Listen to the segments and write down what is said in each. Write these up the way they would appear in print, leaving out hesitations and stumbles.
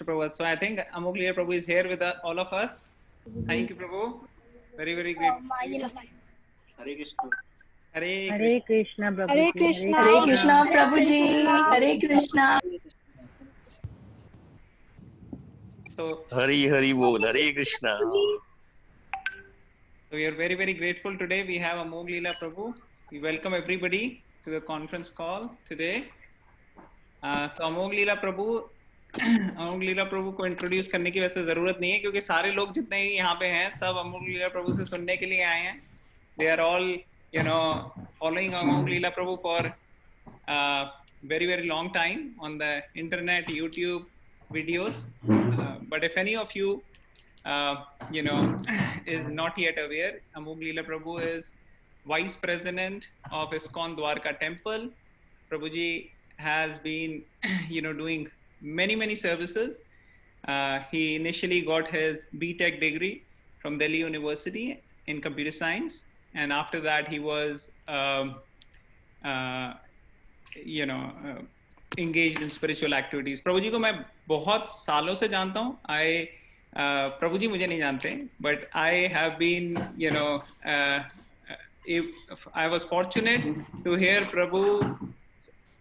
Prabhu. So I think Amogh Prabhu is here with all of us. Thank you, Prabhu. Very, very great. Hare Krishna. Hare Hare Krishna. Krishna, Hare Prabhuji. Krishna. Hare Hare Krishna. Krishna, Prabhuji. Hare Krishna. So, Hari Hari Bol, Hare Krishna. so we are very, very grateful today. We have Amogh Prabhu. We welcome everybody to the conference call today. So Amogh Prabhu, Amogh प्रभु को introduce करने की वैसे जरूरत नहीं है क्योंकि सारे लोग जितने ही यहाँ पे हैं सब अमोघ प्रभु से सुनने के लिए आए हैं. They are all, following Amogh Prabhu for very, very long time on the internet, YouTube videos. But if any of you, is not yet aware, Amogh Prabhu is Vice President of ISKCON Dwarka Temple. Prabhuji has been, doing many services. He initially got his BTech degree from Delhi University in computer science, and after that he was, engaged in spiritual activities. प्रभु जी को मैं बहुत सालों से जानता हूँ. प्रभु जी मुझे नहीं जानते, but I have been, I was fortunate to hear Prabhu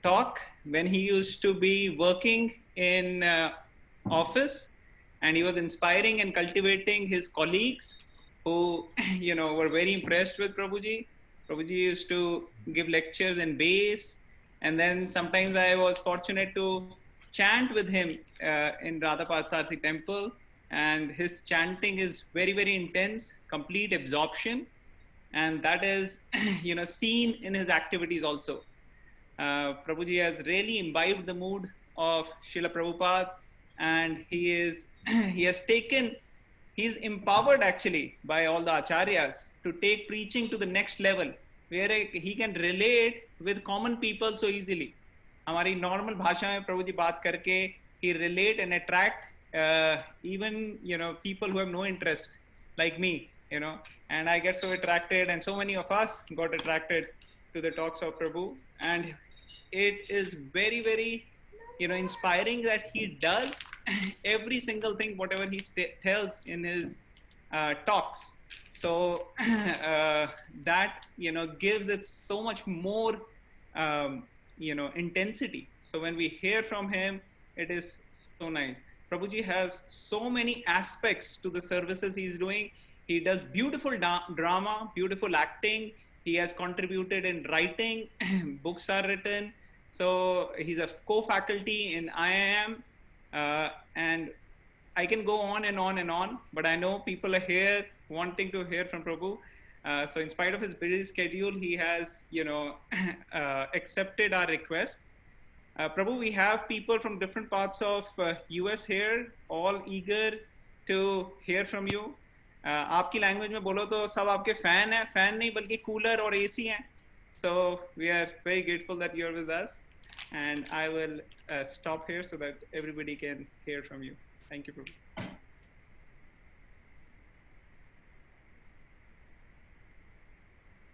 talk when he used to be working in office, and he was inspiring and cultivating his colleagues who were very impressed with Prabhuji. Prabhuji used to give lectures in bass, and then sometimes I was fortunate to chant with him in Radha Parthasarathi temple, and his chanting is very, very intense, complete absorption, and that is seen in his activities also. Prabhuji has really imbibed the mood of Srila Prabhupada, and he's empowered actually by all the acharyas to take preaching to the next level, where he can relate with common people so easily. हमारी normal भाषा में प्रभु जी बात करके he relate and attract even people who have no interest like me, and I get so attracted, and so many of us got attracted to the talks of Prabhu, and it is very, very inspiring that he does every single thing whatever he tells in his talks. So that gives it so much more intensity. So when we hear from him, it is so nice. Prabhuji has so many aspects to the services he's doing. He does beautiful drama, beautiful acting. He has contributed in writing. Books are written. So he's a co-faculty in IIM, and I can go on and on and on, but I know people are here wanting to hear from Prabhu. So in spite of his busy schedule, he has, accepted our request. Prabhu, we have people from different parts of US here, all eager to hear from you. आपकी language में बोलो तो सब आपके fan हैं, fan नहीं बल्कि cooler और एसी हैं. So we are very grateful that you're with us, and I will stop here so that everybody can hear from you. Thank you, Prabhu.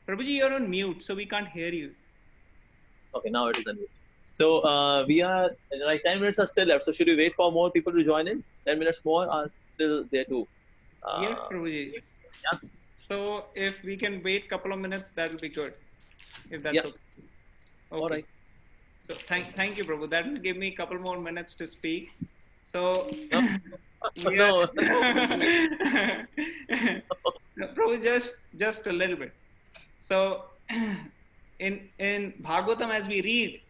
Prabhuji, you're on mute, so we can't hear you. Okay, now it is unmuted. So we are like 10 minutes are still left. So should we wait for more people to join in? 10 minutes more are still there too. Yes, Prabhuji. Yeah. So if we can wait a couple of minutes, that will be good. If that's okay. All right. So thank you, Prabhu. That will give me a couple more minutes to speak. So No. Prabhu, just a little bit. So in Bhagavatam, as we read,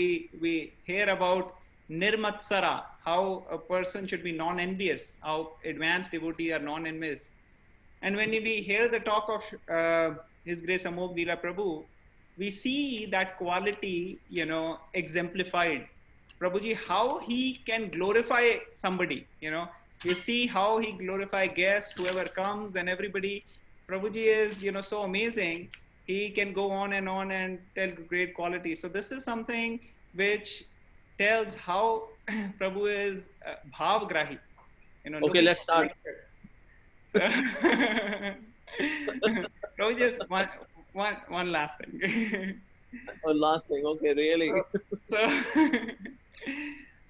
we hear about nirmatsara, how a person should be non-envious, how advanced devotees are non-envious. And when we hear the talk of His Grace Amogh Prabhu, we see that quality, exemplified. Prabhuji, how he can glorify somebody, you see how he glorify guests, whoever comes and everybody. Prabhuji is, so amazing. He can go on and tell great quality. So this is something which tells how Prabhu is bhav grahi. Okay, let's start. So, Prabhu, just one last thing. One last thing. Okay, really.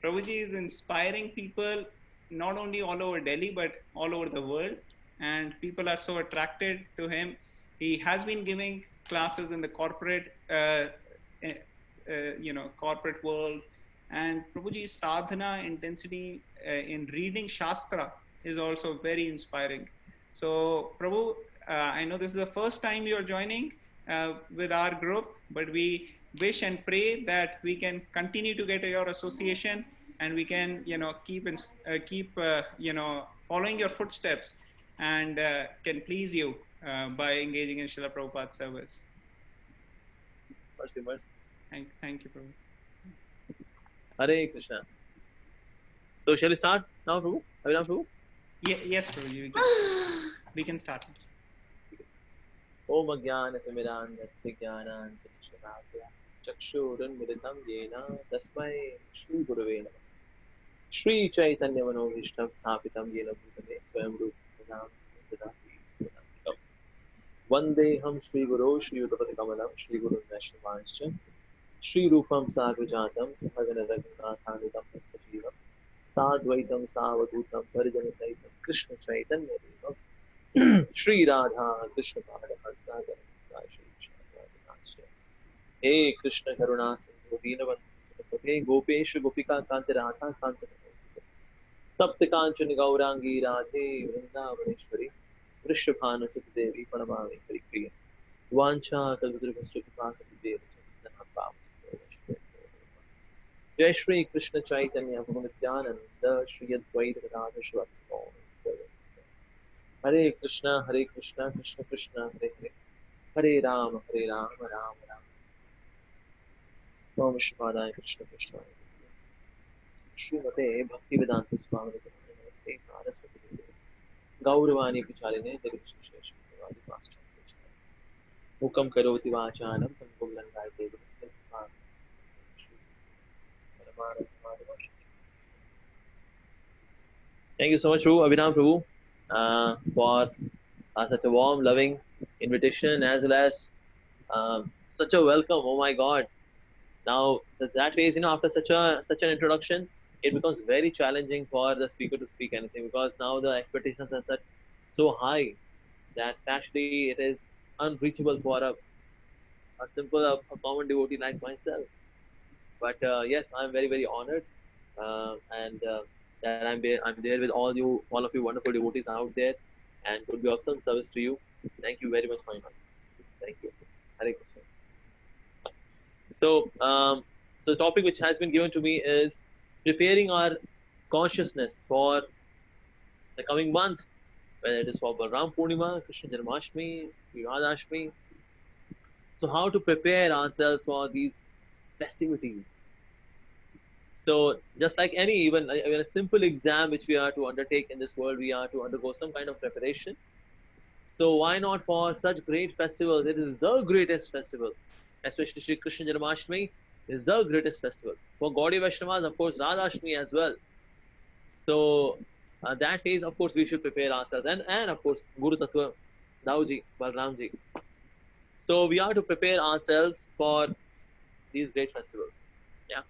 Prabhuji is inspiring people not only all over Delhi but all over the world, and people are so attracted to him. He has been giving classes in the corporate, corporate world, and Prabhuji's sadhana intensity in reading Shastra is also very inspiring. So, Prabhu, I know this is the first time you're joining with our group, but we wish and pray that we can continue to get your association, and we can, keep following your footsteps, and can please you by engaging in Srila Prabhupada's service. Mercy, mercy. Thank you, Prabhu. Hare Krishna. So shall we start now, Prabhu? Abhinam Prabhu? Yes, Prabhuji, we can start. Om Ajnanatimirandasya Jnananjana Chakshurunmilitam Yena Tasmai Shri Gurave Namah. Shri Chaitanya Manobhishtam Sthapitam Yena Bhutale Swayam Rupanam Dadapi Swadantikam. Vandeham Shri Guru Shri Yudhavati Kamalam Shri Guru Vaishnavanscha Shri Rupam Sagrajatam Sahagana Raghunathanidam Sajivam Sadvaitam Savadutam Parijana Saitam Krishna Chaitanya Devam Shri Radha Krishna Pada Shri Krishna. Hey Krishna Karuna Sindhu Deenabandhu Hey Gopesha Gopika Kanta Radha Kanta Sapta Kanchana Gaurangi Radhe Vrindavaneshwari Vrishabhanu Devi Paramami Hari Priya Vancha Kalvidrivasya Kipasati Devi Jai Shri Krishna Chaitanya Nityananda Shri Advaita Gadadhar Shivasthi Hare Krishna, Krishna Krishna, Hare Hare, Hare Rama, Rama Rama. Om Shivadaya Krishna Krishna. Srimate Bhaktivedanta Swami Namaste Saraswati Devi. Gauravani Pichaline Jagadish Shri Pastor. Mukam Karoti Vachanam Pangum Langai Devi. Thank you so much, Prabhu, Abhinam Prabhu, for such a warm, loving invitation, as well as such a welcome. Oh my God! Now that phase, after such an introduction, it becomes very challenging for the speaker to speak anything, because now the expectations are set so high that actually it is unreachable for a simple, a common devotee like myself. But yes, I'm very, very honored, and that I'm there with all of you wonderful devotees out there, and could be of some service to you. Thank you very much for your time. Thank you. Hare Krishna. So, the topic which has been given to me is preparing our consciousness for the coming month, whether it is for Balram Purnima, Krishna Janmashtami, Vivadashmi. So, how to prepare ourselves for these festivities? So, just like even a simple exam which we are to undertake in this world, we are to undergo some kind of preparation. So, why not for such great festivals? It is the greatest festival, especially Shri Krishna Janmashtami is the greatest festival. For Gaudiya Vaishnavas, of course, Radhashtami as well. So, that phase, of course, we should prepare ourselves, and of course, Guru Tattva, Dauji, Balramji. So, we are to prepare ourselves for these great festivals. Yeah.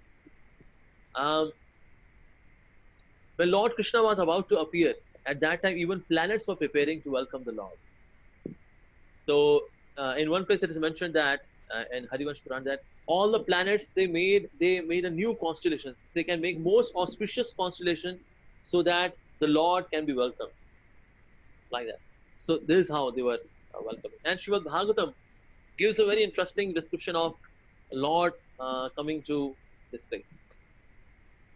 When Lord Krishna was about to appear, at that time even planets were preparing to welcome the Lord. So in one place it is mentioned that in Harivansh Puran that all the planets they made a new constellation. They can make most auspicious constellation so that the Lord can be welcomed. Like that. So this is how they were welcomed. And Srimad Bhagavatam gives a very interesting description of Lord coming to this place.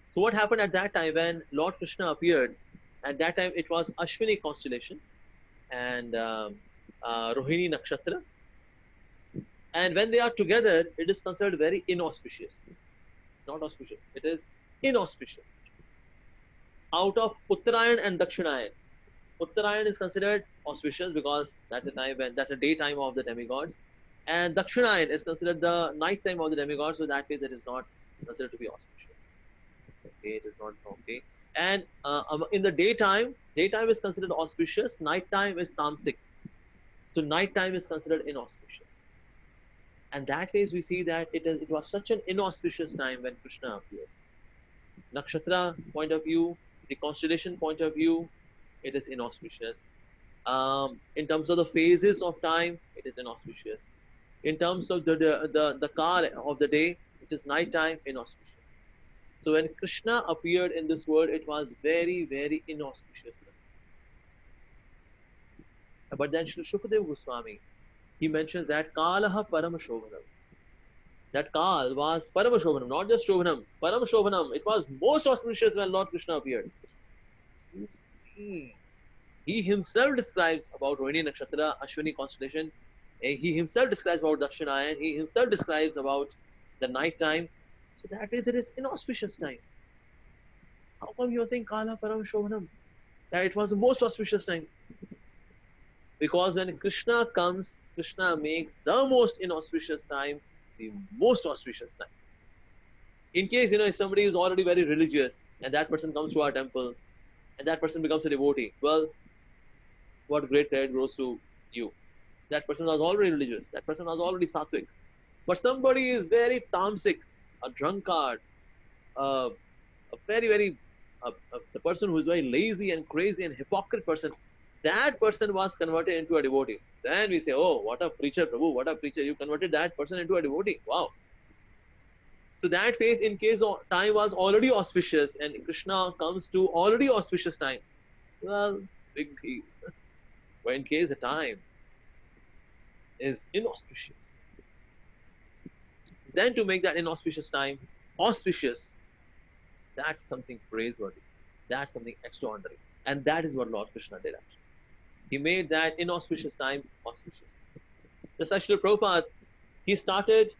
So what happened at that time when Lord Krishna appeared? At that time it was Ashwini constellation and Rohini Nakshatra. And when they are together, it is considered very inauspicious. Not auspicious. It is inauspicious. Out of Uttarayan and Dakshinayan. Uttarayan is considered auspicious because that's a daytime of the demigods. And Dakshinayan is considered the night time of the demigods, so that way it is not considered to be auspicious. Okay, it is not okay. And in the daytime is considered auspicious, nighttime is tamasic. So nighttime is considered inauspicious. And that way we see that it was such an inauspicious time when Krishna appeared. nakshatra point of view, the constellation point of view, it is inauspicious. In terms of the phases of time, it is inauspicious. In terms of the kal of the day, which is night time, inauspicious. So when Krishna appeared in this world, it was very, very inauspicious. But then Sri Shukadeva Goswami, he mentions that Kalaha Paramashobhanam. That Kal was Paramashobhanam, not just Shobhanam, Paramashobhanam. It was most auspicious when Lord Krishna appeared. He himself describes about Rohini Nakshatra, Ashwini constellation. He himself describes about Dakshinayan. He himself describes about the night time. So that is, it is inauspicious time. How come you are saying Kala Paramashobhanam? That it was the most auspicious time. Because when Krishna comes, Krishna makes the most inauspicious time the most auspicious time. In case, if somebody is already very religious and that person comes to our temple and that person becomes a devotee, well, what great credit goes to you. That person was already religious. That person was already sattvic. But somebody is very tamasic, a drunkard, a the person who is very lazy and crazy and hypocrite person. That person was converted into a devotee. Then we say, oh, what a preacher, Prabhu, what a preacher. You converted that person into a devotee. Wow. So that phase, in case of time, was already auspicious and Krishna comes to already auspicious time. Well, big deal. But in case the time is inauspicious, then to make that inauspicious time auspicious, that's something praiseworthy. That's something extraordinary. And that is what Lord Krishna did actually. He made that inauspicious time auspicious. The Srila Prabhupada, he started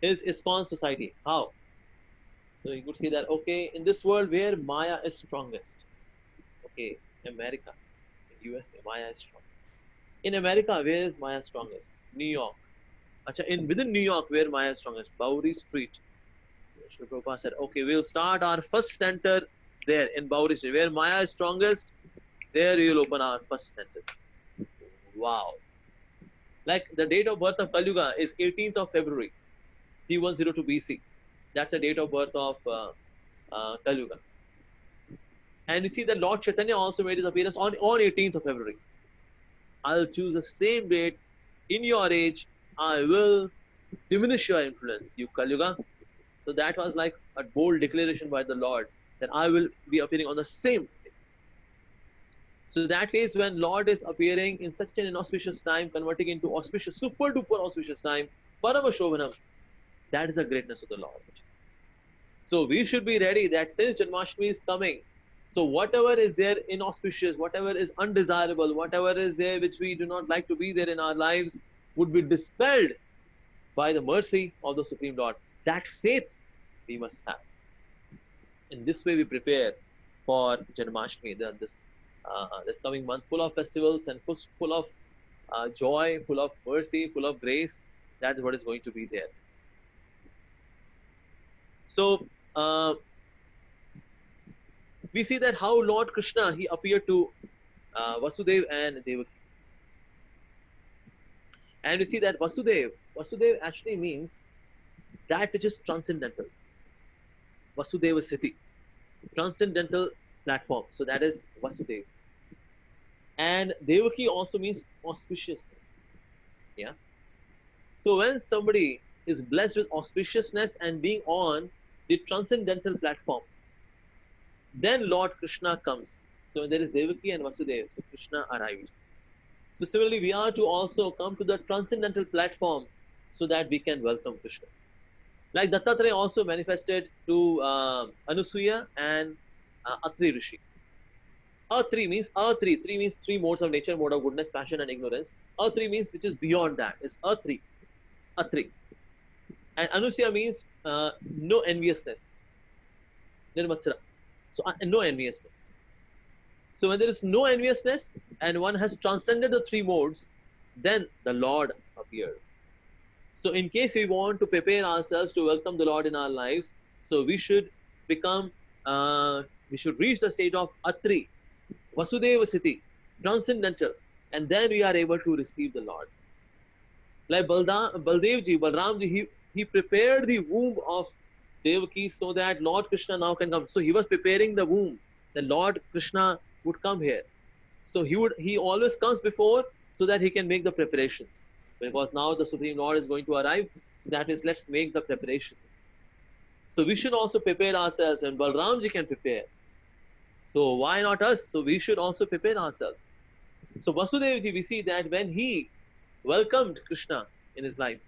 his ISKCON society. How? So you could see that, okay, in this world where Maya is strongest, okay, America, in USA, Maya is strongest. In America, where is Maya strongest? New York. Within New York, where Maya is strongest? Bowery Street. Srila Prabhupada said, okay, we'll start our first center there in Bowery Street. Where Maya is strongest, there we will open our first center. Wow. Like the date of birth of Kali Yuga is 18th of February, 3102 BC. That's the date of birth of Kali Yuga. And you see that Lord Chaitanya also made his appearance on 18th of February. I'll choose the same date. In your age, I will diminish your influence, you Kali Yuga. So that was like a bold declaration by the Lord that I will be appearing on the same day. So that is when Lord is appearing in such an inauspicious time, converting into auspicious, super duper auspicious time, Paramashobhanam. That is the greatness of the Lord. So we should be ready that since Janmashtami is coming, so whatever is there inauspicious, whatever is undesirable, whatever is there which we do not like to be there in our lives would be dispelled by the mercy of the Supreme Lord. That faith we must have. In this way we prepare for Janmashtami, this coming month full of festivals and full of joy, full of mercy, full of grace. That is what is going to be there. So we see that how Lord Krishna, he appeared to Vasudeva and Devaki. And we see that Vasudeva actually means that which is transcendental. Vasudeva City, transcendental platform. So that is Vasudeva. And Devaki also means auspiciousness. Yeah. So when somebody is blessed with auspiciousness and being on the transcendental platform, then Lord Krishna comes. So when there is Devaki and Vasudeva, so Krishna arrived. So similarly, we are to also come to the transcendental platform so that we can welcome Krishna. Like Dattatreya also manifested to Anusuya and Atri Rishi. Atri means Atri. Three means three modes of nature: mode of goodness, passion, and ignorance. Atri means which is beyond that. Is Atri. Atri. And Anusuya means no enviousness. Nirmatsara. So no enviousness. So when there is no enviousness and one has transcended the three modes, then the Lord appears. So in case we want to prepare ourselves to welcome the Lord in our lives, so we should become, we should reach the state of Atri, Vasudeva Sthiti, transcendental, and then we are able to receive the Lord. Like Balramji, he prepared the womb of Devaki so that Lord Krishna now can come. So he was preparing the womb. The Lord Krishna would come here. So he always comes before so that he can make the preparations. Because now the Supreme Lord is going to arrive. So that is, let's make the preparations. So we should also prepare ourselves, and Balramji can prepare. So why not us? So we should also prepare ourselves. So Vasudevji, we see that when he welcomed Krishna in his life,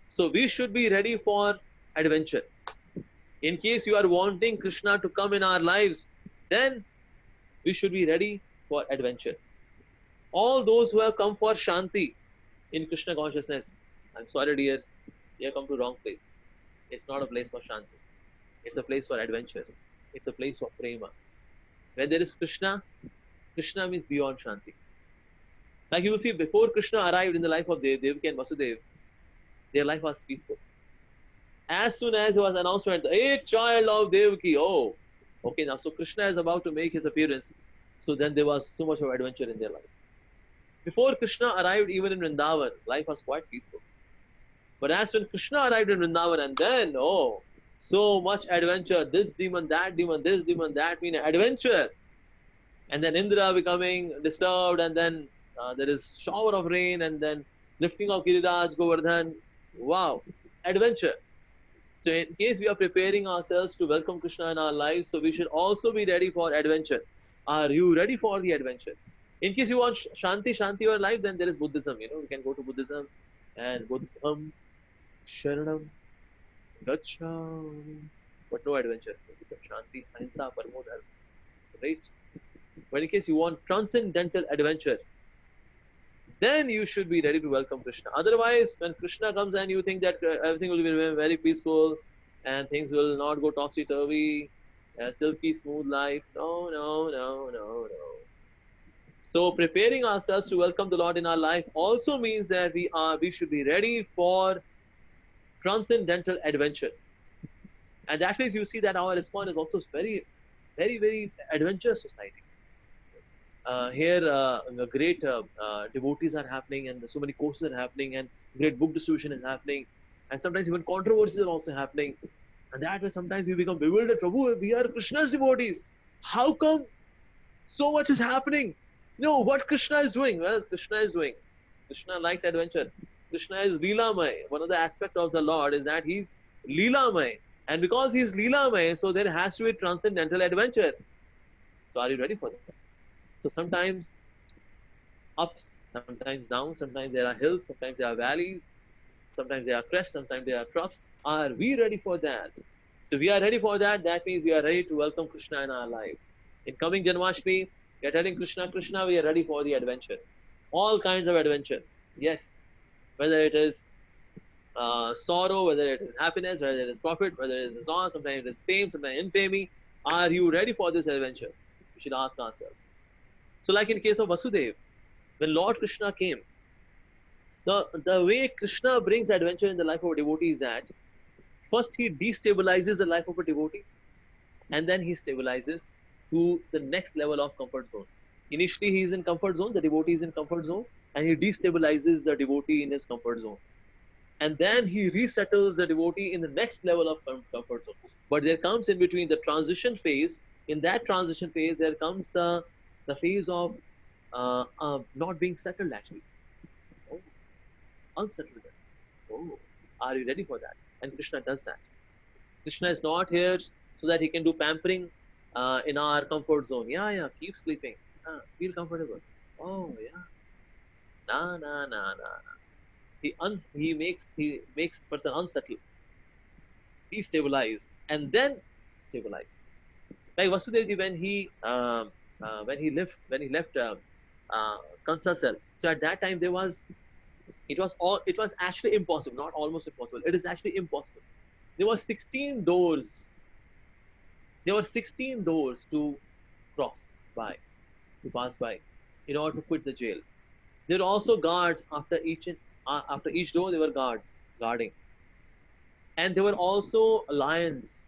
so we should be ready for adventure. In case you are wanting Krishna to come in our lives, then we should be ready for adventure. All those who have come for Shanti in Krishna consciousness, I'm sorry dear, you have come to the wrong place. It's not a place for Shanti. It's a place for adventure. It's a place for prema. When there is Krishna, Krishna means beyond Shanti. Like you will see, before Krishna arrived in the life of Devaki and Vasudeva, their life was peaceful. As soon as there was announcement, a child of Devaki, oh, okay, now so Krishna is about to make his appearance. So then there was so much of adventure in their life. Before Krishna arrived even in Vrindavan, life was quite peaceful. But as when Krishna arrived in Vrindavan, and then, oh, so much adventure, this demon, this demon, that mean adventure. And then Indra becoming disturbed, and then there is shower of rain, and then lifting of Giriraj, Govardhan. Wow, adventure. So in case we are preparing ourselves to welcome Krishna in our lives, so we should also be ready for adventure. Are you ready for the adventure? In case you want Shanti your life, then there is Buddhism. We can go to Buddhism, and Buddham Sharanam Gacchami. But no adventure. Shanti, Ahimsa, Paramo Dharma. Right? But in case you want transcendental adventure, then you should be ready to welcome Krishna. Otherwise, when Krishna comes and you think that everything will be very peaceful and things will not go topsy-turvy, silky smooth life. No. So preparing ourselves to welcome the Lord in our life also means that we should be ready for transcendental adventure. And that way you see that our ISKCON is also very, very, very adventurous society. Here great devotees are happening, and so many courses are happening, and great book distribution is happening, and sometimes even controversies are also happening. And that way sometimes we become bewildered. Prabhu, we are Krishna's devotees. How come so much is happening? What Krishna is doing? Well, Krishna is doing. Krishna likes adventure. Krishna is Leelamay. One of the aspects of the Lord is that he's Leelamay. And because he's Leelamay, so there has to be transcendental adventure. So are you ready for that? So sometimes ups, sometimes downs, sometimes there are hills, sometimes there are valleys, sometimes there are crests, sometimes there are troughs. Are we ready for that? So if we are ready for that, that means we are ready to welcome Krishna in our life. In coming Janmashtami, we are telling Krishna, we are ready for the adventure. All kinds of adventure. Yes. Whether it is sorrow, whether it is happiness, whether it is profit, whether it is loss, sometimes it is fame, sometimes infamy. Are you ready for this adventure? We should ask ourselves. So like in case of Vasudeva, when Lord Krishna came, the way Krishna brings adventure in the life of a devotee is that first he destabilizes the life of a devotee, and then he stabilizes to the next level of comfort zone. Initially he is in comfort zone, the devotee is in comfort zone, and he destabilizes the devotee in his comfort zone. And then he resettles the devotee in the next level of comfort zone. But there comes in between the transition phase. In that transition phase, there comes the phase of not being settled actually. Oh, unsettled. Oh, are you ready for that? And Krishna does that. Krishna is not here so that he can do pampering in our comfort zone. Yeah, keep sleeping. Feel comfortable. Oh, yeah. Nah. He makes person unsettled, destabilized, and then stabilized. Like Vasudevji when he left Kansasal. So at that time it was actually impossible, not almost impossible. It is actually impossible. There were 16 doors. There were 16 doors to pass by, in order to quit the jail. There were also guards after each door. There were guards guarding, and there were also lions.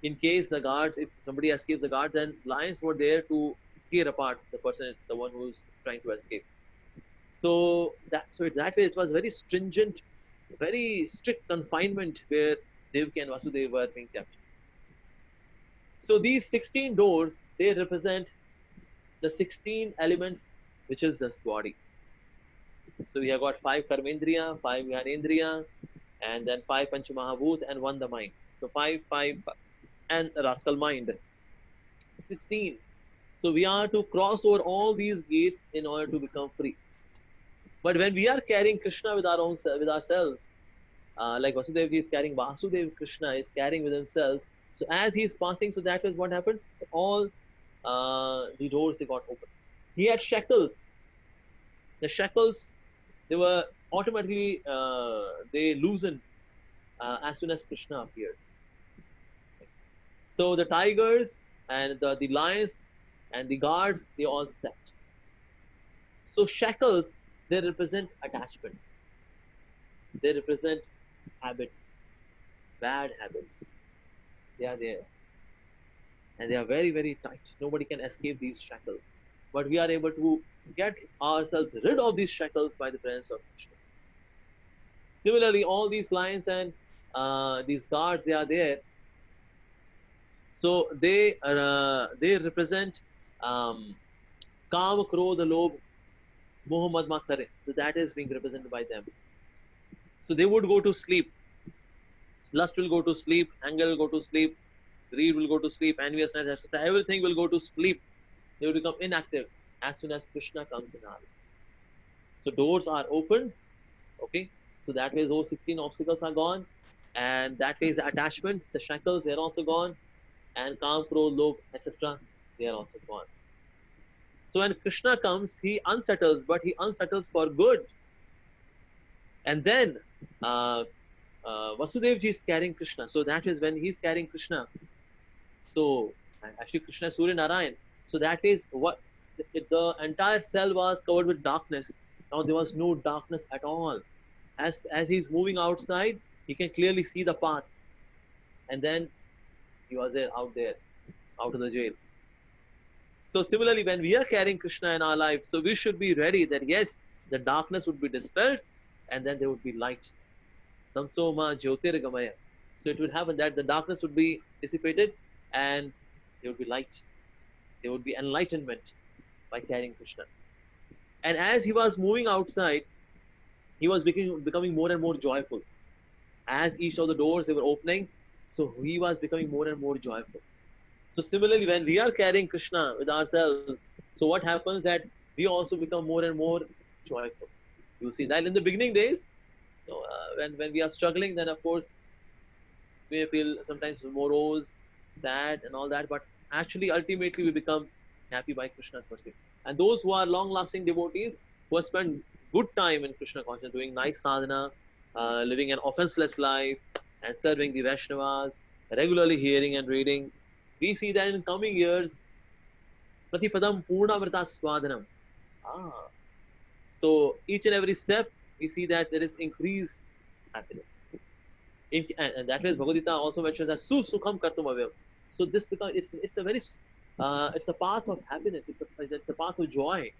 In case if somebody escapes the guards, then lions were there to tear apart the one who's trying to escape. So that way it was very stringent, very strict confinement where Devaki and Vasudeva were being captured. So these 16 doors, they represent the 16 elements, which is this body. So we have got 5 Karmendriya, 5 Gyanendriya, and then 5 Panchamahabhut, and 1 the mind. So 5, 5, and the rascal mind. 16. So we are to cross over all these gates in order to become free. But when we are carrying Krishna with ourselves, like Vasudeva is carrying Vasudev, Krishna is carrying with himself. So as he is passing, so that is what happened. All the doors, they got open. He had shackles. The shackles, they were automatically they loosened as soon as Krishna appeared. So the tigers and the lions and the guards, they all stepped. So shackles, they represent attachments. They represent habits, bad habits. They are there. And they are very, very tight. Nobody can escape these shackles. But we are able to get ourselves rid of these shackles by the presence of Krishna. Similarly, all these lions and these guards, they are there. So they represent Kam, Krodha, Lobh, Moh, Mad, Matsare. So that is being represented by them. So they would go to sleep. Lust will go to sleep, anger will go to sleep, greed will go to sleep, envious, everything will go to sleep. They will become inactive as soon as Krishna comes in our life. So doors are opened, okay? So that way those 16 obstacles are gone, and that way the attachment, the shackles, they are also gone, and Kam, Krodh, Lobh, etc., they are also gone. So when Krishna comes, he unsettles, but he unsettles for good. And then Vasudevji is carrying Krishna. So that is when he is carrying Krishna. So actually Krishna is Surya Narayan. So that is what the entire cell was covered with darkness. Now there was no darkness at all. As he is moving outside, he can clearly see the path. And then he was there, out of the jail. So similarly, when we are carrying Krishna in our life, so we should be ready that yes, the darkness would be dispelled, and then there would be light. Tamsoma Jyotirgamaya. So it would happen that the darkness would be dissipated, and there would be light. There would be enlightenment by carrying Krishna. And as he was moving outside, he was becoming more and more joyful. As each of the doors they were opening, so he was becoming more and more joyful. So similarly, when we are carrying Krishna with ourselves, so what happens that we also become more and more joyful. You see that in the beginning days, so, when we are struggling, then of course we may feel sometimes morose, sad, and all that. But actually, ultimately, we become happy by Krishna's mercy. And those who are long-lasting devotees, who have spent good time in Krishna consciousness, doing nice sadhana, living an offenseless life, and serving the Vaishnavas, regularly hearing and reading, we see that in coming years, Pratipadam Purnamrita Swadhanam. So each and every step, we see that there is increased happiness. And that is Bhagavad Gita also mentions that Su Sukham Kartum Avyam. So this becomes it's a very it's a path of happiness. It's a path of joy.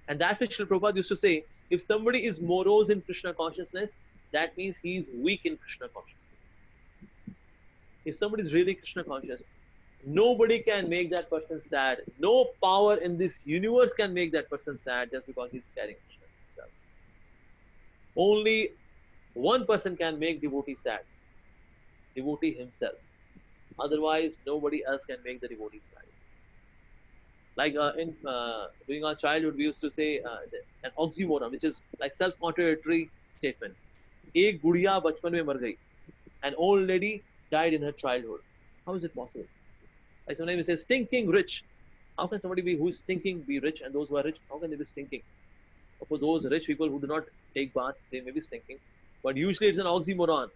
And that which Srila Prabhupada used to say, if somebody is morose in Krishna consciousness, that means he is weak in Krishna consciousness. If somebody is really Krishna conscious, nobody can make that person sad. No power in this universe can make that person sad just because he's carrying Krishna himself. Only one person can make devotee sad. Devotee himself. Otherwise, nobody else can make the devotee sad. Like during our childhood, we used to say an oxymoron, which is like self-contradictory statement. Ek gudiya bachpan mein mar gayi. An old lady died in her childhood. How is it possible? Like sometimes we say stinking rich. How can somebody who is stinking be rich, and those who are rich, how can they be stinking? For those rich people who do not take bath, they may be stinking. But usually it's an oxymoron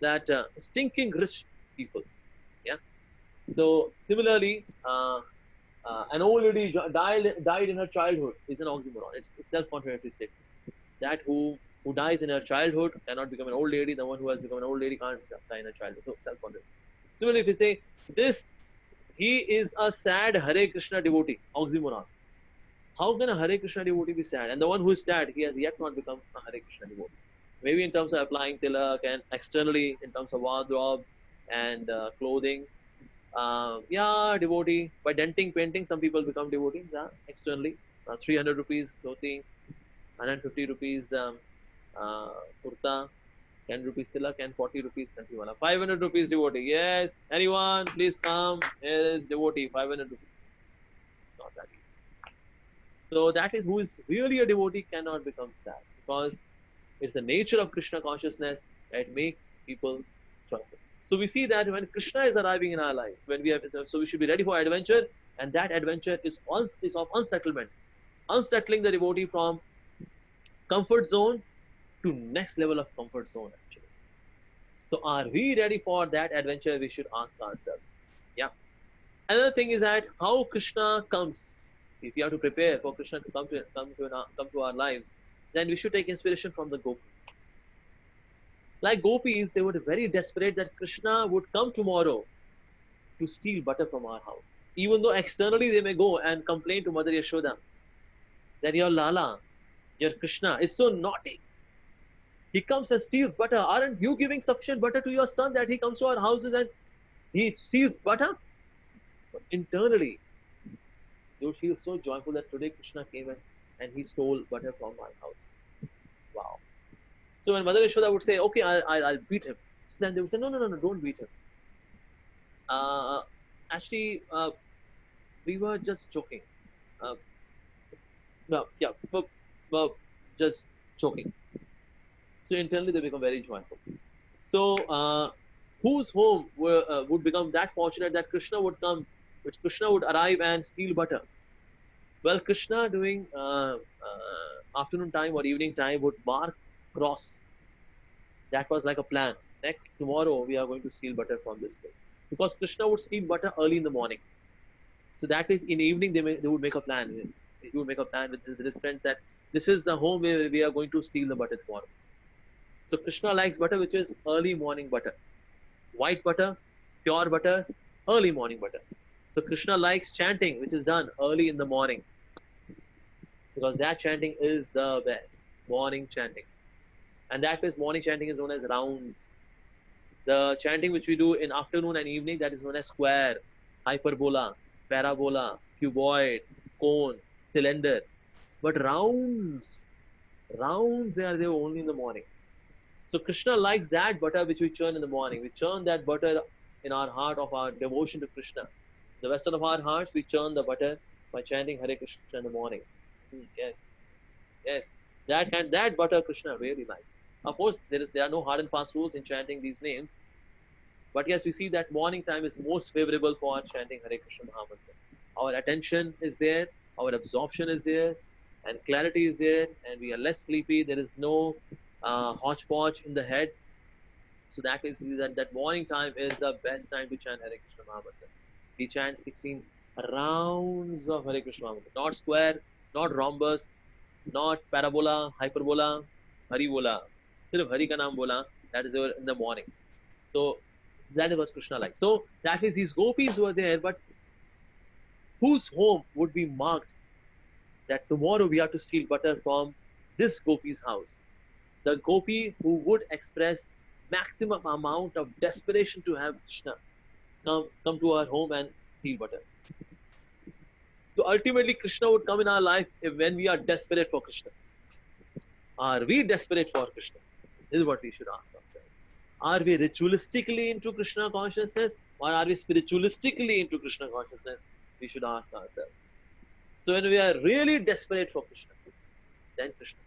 that stinking rich people. Yeah. So similarly, an old lady died in her childhood is an oxymoron. It's self-contradictory statement. That who dies in her childhood cannot become an old lady. The one who has become an old lady can't die in her childhood. So self-contradictory. Similarly, if we say this, he is a sad Hare Krishna devotee, oxymoron. How can a Hare Krishna devotee be sad? And the one who is sad, he has yet not become a Hare Krishna devotee. maybe in terms of applying tilak and externally in terms of wardrobe and clothing. Yeah, devotee. By denting, painting, some people become devotees. Yeah, externally, 300 rupees clothing, 150 rupees uh, kurta, 10 rupees tilak, and 40 rupees kantiwala. 500 rupees devotee. Yes, anyone, please come. Here is devotee. 500 rupees. It's not that easy. So that is who is really a devotee cannot become sad because it's the nature of Krishna consciousness that makes people joyful. So we see that when Krishna is arriving in our lives, when we have, so we should be ready for adventure, and that adventure is of unsettlement, unsettling the devotee from comfort zone to next level of comfort zone actually. So are we ready for that adventure? We should ask ourselves. Yeah. Another thing is that how Krishna comes. If we have to prepare for Krishna to come to our lives, then we should take inspiration from the gopis. Like gopis, they were very desperate that Krishna would come tomorrow to steal butter from our house. Even though externally they may go and complain to Mother Yashoda that your Lala, your Krishna is so naughty. He comes and steals butter. Aren't you giving sufficient butter to your son that he comes to our houses and he steals butter? But internally, they would feel so joyful that today Krishna came and he stole butter from my house. Wow. So when Mother Yashoda would say, okay, I'll beat him. So then they would say, no, don't beat him. Actually, we were just joking. No, yeah, but just joking. So internally they become very joyful. So whose home would become that fortunate that Krishna would come, which Krishna would arrive and steal butter? Well, Krishna during afternoon time or evening time would mark cross. That was like a plan. Next tomorrow we are going to steal butter from this place because Krishna would steal butter early in the morning. So that is in evening they would make a plan. He would make a plan with his friends that this is the home where we are going to steal the butter tomorrow. So Krishna likes butter which is early morning butter, white butter, pure butter, early morning butter. So Krishna likes chanting which is done early in the morning because that chanting is the best morning chanting, and that is morning chanting is known as rounds. The chanting which we do in afternoon and evening that is known as square, hyperbola, parabola, cuboid, cone, cylinder. But rounds are there only in the morning. So Krishna likes that butter which we churn in the morning. We churn that butter in our heart of our devotion to Krishna. The vessel of our hearts, we churn the butter by chanting Hare Krishna in the morning. Yes. That butter Krishna really likes. Of course, there are no hard and fast rules in chanting these names. But yes, we see that morning time is most favorable for chanting Hare Krishna Mahamantra. Our attention is there, our absorption is there, and clarity is there, and we are less sleepy. There is no hodgepodge in the head. So that is that morning time is the best time to chant Hare Krishna Mahamantra. We chant 16 rounds of Hare Krishna Mahamantra. Not square, not rhombus, not parabola, hyperbola, Hari bola. Sirf Hari ka naam bola. That is in the morning. So that is what Krishna likes. So that is these gopis were there, but whose home would be marked that tomorrow we have to steal butter from this gopi's house? The gopi who would express maximum amount of desperation to have Krishna come to our home and steal butter. So ultimately Krishna would come in our life when we are desperate for Krishna. Are we desperate for Krishna? This is what we should ask ourselves. Are we ritualistically into Krishna consciousness or are we spiritualistically into Krishna consciousness? We should ask ourselves. So when we are really desperate for Krishna, then Krishna.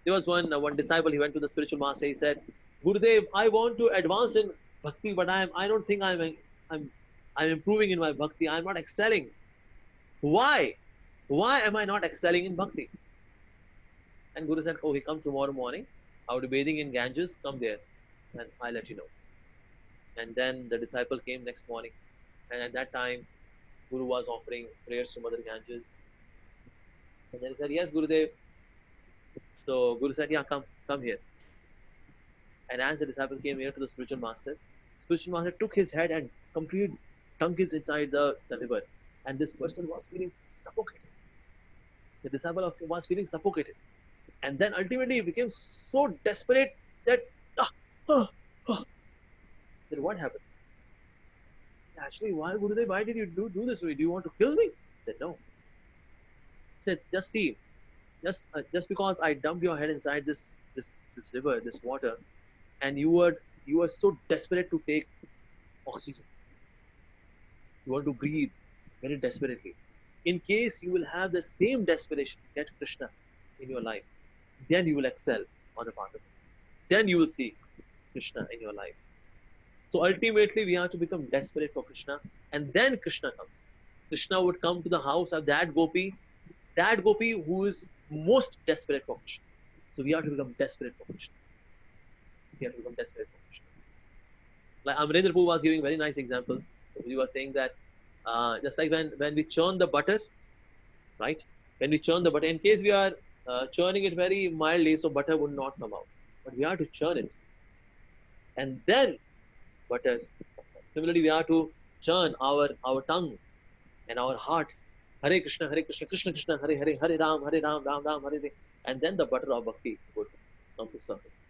There was one disciple, he went to the spiritual master, he said, Gurudev, I want to advance in bhakti, but I don't think I'm improving in my bhakti. I'm not excelling. Why? Why am I not excelling in bhakti? And Guru said, oh, he come tomorrow morning. I will be bathing in Ganges. Come there and I'll let you know. And then the disciple came next morning. And at that time, Guru was offering prayers to Mother Ganges. And then he said, yes, Gurudev. So Guru said, yeah, come here. And as the disciple came here to the spiritual master took his head and completely dunked his inside the river. And this person was feeling suffocated. The disciple was feeling suffocated. And then ultimately he became so desperate that, ah, ah. Then what happened? Actually, why did you do this to me? Do you want to kill me? He said, no. He said, just see, just because I dumped your head inside this river, this water, and you were so desperate to take oxygen. You want to breathe very desperately. In case you will have the same desperation to get Krishna in your life, then you will excel on the path of it. Then you will see Krishna in your life. So ultimately, we have to become desperate for Krishna, and then Krishna comes. Krishna would come to the house of that gopi who is most desperate for Krishna. So we have to become desperate for Krishna. We have to become desperate for Krishna. Like Amrendra Prabhu was giving a very nice example. He was saying that just like when we churn the butter, right? When we churn the butter, in case we are churning it very mildly, so butter would not come out. But we have to churn it, and then butter comes out. Similarly, we have to churn our tongue and our hearts. Hare Krishna, Krishna Krishna, Hare Hare, Hare Ram, Ram Ram, Hare Hare, and then the butter of bhakti would come to surface.